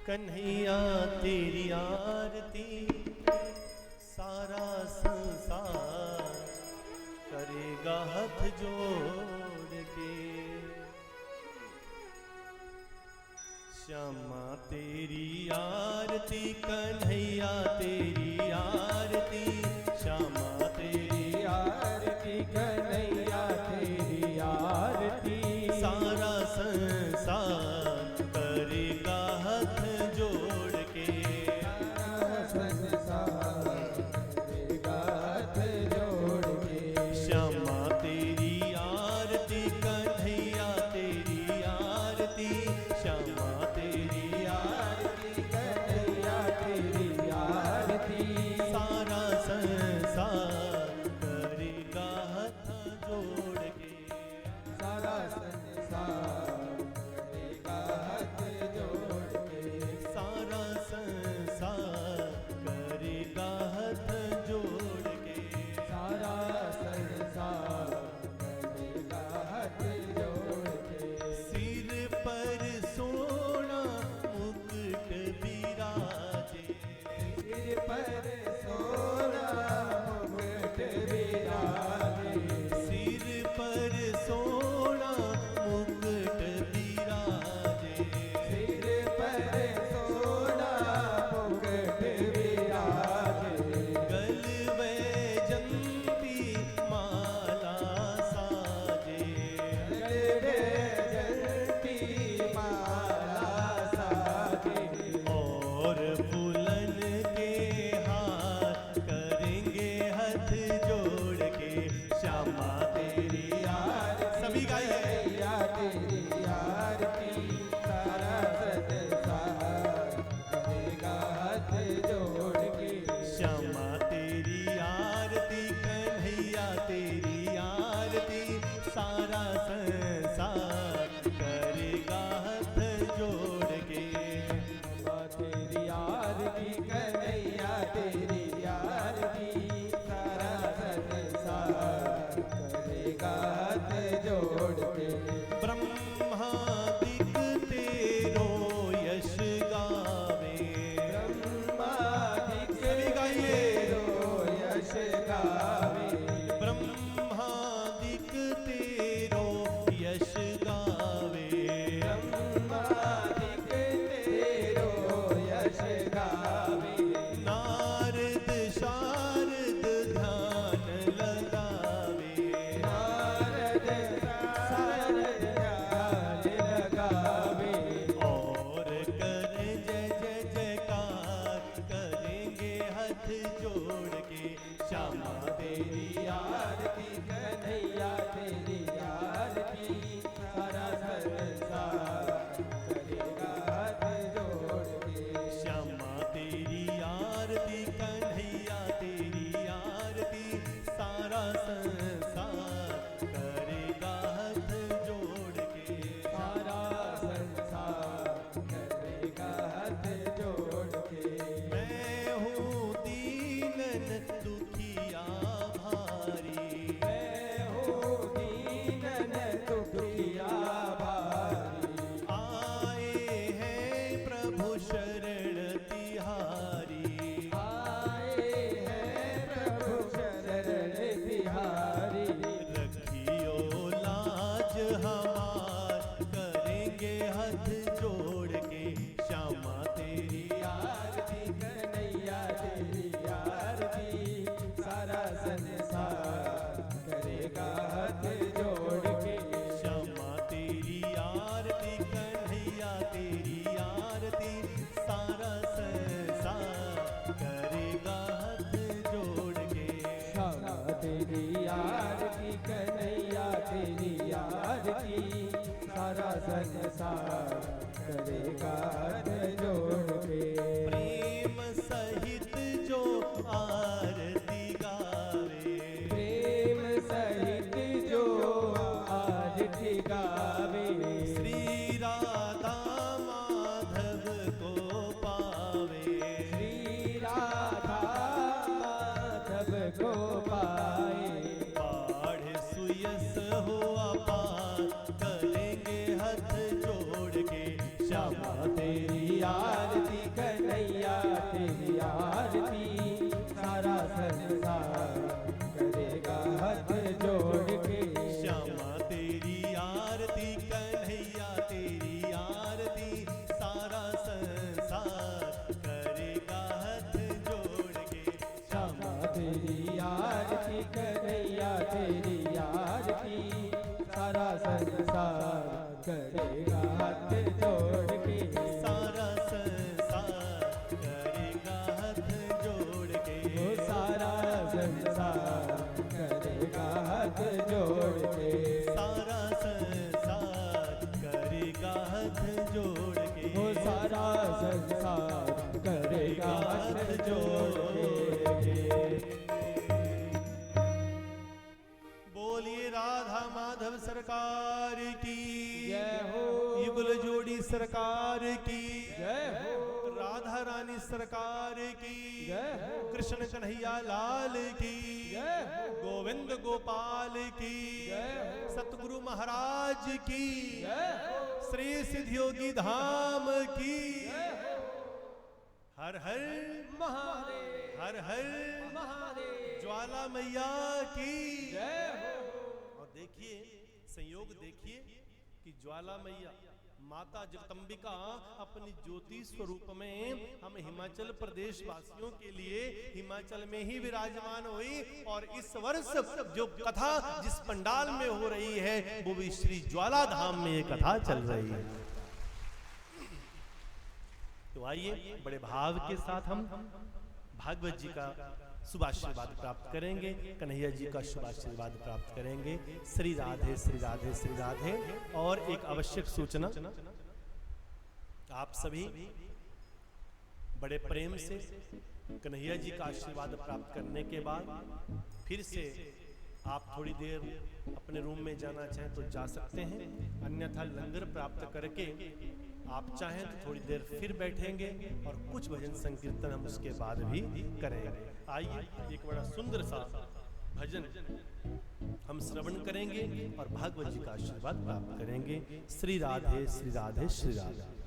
कन्हैया तेरी आरती, सारा संसार करेगा हाथ जोड़ के। श्यामा तेरी आरती, कन्हैया तेरी आरती, श्यामा तेरी आरती, कन्हैया तेरी आरती, सारा संसार करेगा हाथ जोड़ के। सारा संसार करेगा हाथ जोड़ के। श्यामा तेरी आरती, कन्हैया तेरी आरती, श्यामा तेरी आरती, कन्हैया तेरी आरती, हाथ जोड़ के। श्यामा तेरी आरती कन्हैया तेरी आरती सारा संसार करेगा हाथ जोड़ के। श्यामा तेरी आरती कन्हैया तेरी आरती सारा संसार करेगा हाथ जोड़ के। ब्रह्मादिक तेरो यश गावे। ब्रह्मादिक सभी गाइए। तेरो यश गावे। ब्रह्मादिक तेरो यश गावे। ब्रह्मादिक तेरो यश गावे। नारद शारद ध्यान लगावे। नारद शारद ध्यान लगावे। और करें जय जय जयकार करेंगे हाथ जोड़ के। श्यामा तेरी आरती कन्हैया तेरी आरती सारा संसार करेगा हाथ जोड़ के। श्यामा तेरी आरती कन्हैया तेरी आरती सारा संसार करेगा हाथ जोड़ के। सारा संसार करेगा हाथ जोड़ के। मैं हूँ दीनन दुखिया भारी। मैं हूँ दीनन दुखिया भारी। आए हैं प्रभु शरण तिहारी। आए हैं प्रभु शरण तिहारी। रखियो लाज हमार करेंगे हाथ जोड़ के। श्यामा तेरी आरती कन्हैया तेरी आरती सारा संसार करेगा हाथ जोड़ के। श्यामा तेरी आरती कन्हैया तेरी आरती सारा संसार करेगा हाथ जोड़ के। श्यामा तेरी आरती कन्हैया तेरी आरती सारा संसार करेगा हाथ जोड़ के। प्रेम सहित जो आरती गावे। प्रेम सहित जो आरती गावे। श्री राधा माधव को पावे। श्री राधा माधव को पाए। बाढ़ सुयस हो अपार करेंगे हाथ जोड़ के। श्यामा तेरी आरती कन्हैया तेरी आरती सारा संसार करेगा हाथ जोड़ के। श्यामा तेरी आरती कन्हैया तेरी आरती सारा संसार करेगा हाथ जोड़ के। श्यामा तेरी आरती कन्हैया तेरी आरती सारा संसार करेगा हाथ जोड़ के। सारा संसार करेगा हाथ जोड़ के। वो सारा संसार करेगा हाथ जोड़ के। सारा संसार करेगा हाथ जोड़ के। वो सारा संसार करेगा हाथ जोड़ के। बोलिए राधा माधव सरकार की जय हो। युगल जोड़ी सरकार की जय हो। राधा रानी सरकार की जय हो। कृष्ण कन्हैया लाल की जय हो। गोविंद गोपाल की जय हो। सतगुरु महाराज की जय हो। श्री सिद्धयोगी धाम की जय हो। हर हर महादेव हर हर महादेव ज्वाला मैया की जय हो। और देखिए संयोग देखिए कि ज्वाला मैया माता जगदम्बिका अपनी ज्योति स्वरूप में हम हिमाचल प्रदेश वासियों के लिए हिमाचल में ही विराजमान हुई। और इस वर्ष जो कथा जिस पंडाल में हो रही है वो भी श्री ज्वाला धाम में ये कथा चल रही है। तो आइए बड़े भाव के साथ हम भागवत जी का शुभ आशीर्वाद प्राप्त करेंगे, कन्हैया जी का शुभ आशीर्वाद प्राप्त करेंगे। श्री राधे श्री राधे श्री राधे। और एक आवश्यक सूचना, आप सभी बड़े प्रेम से कन्हैया जी का आशीर्वाद प्राप्त करने के बाद फिर से आप थोड़ी देर अपने रूम में जाना चाहें तो जा सकते हैं, अन्यथा लंगर प्राप्त करके आप चाहें तो थोड़ी देर फिर बैठेंगे और कुछ भजन संकीर्तन हम उसके बाद भी करेंगे। आइए एक बड़ा सुंदर सा भजन हम श्रवण करेंगे और भागवत जी का आशीर्वाद प्राप्त करेंगे। श्री राधे श्री राधे श्री राधे।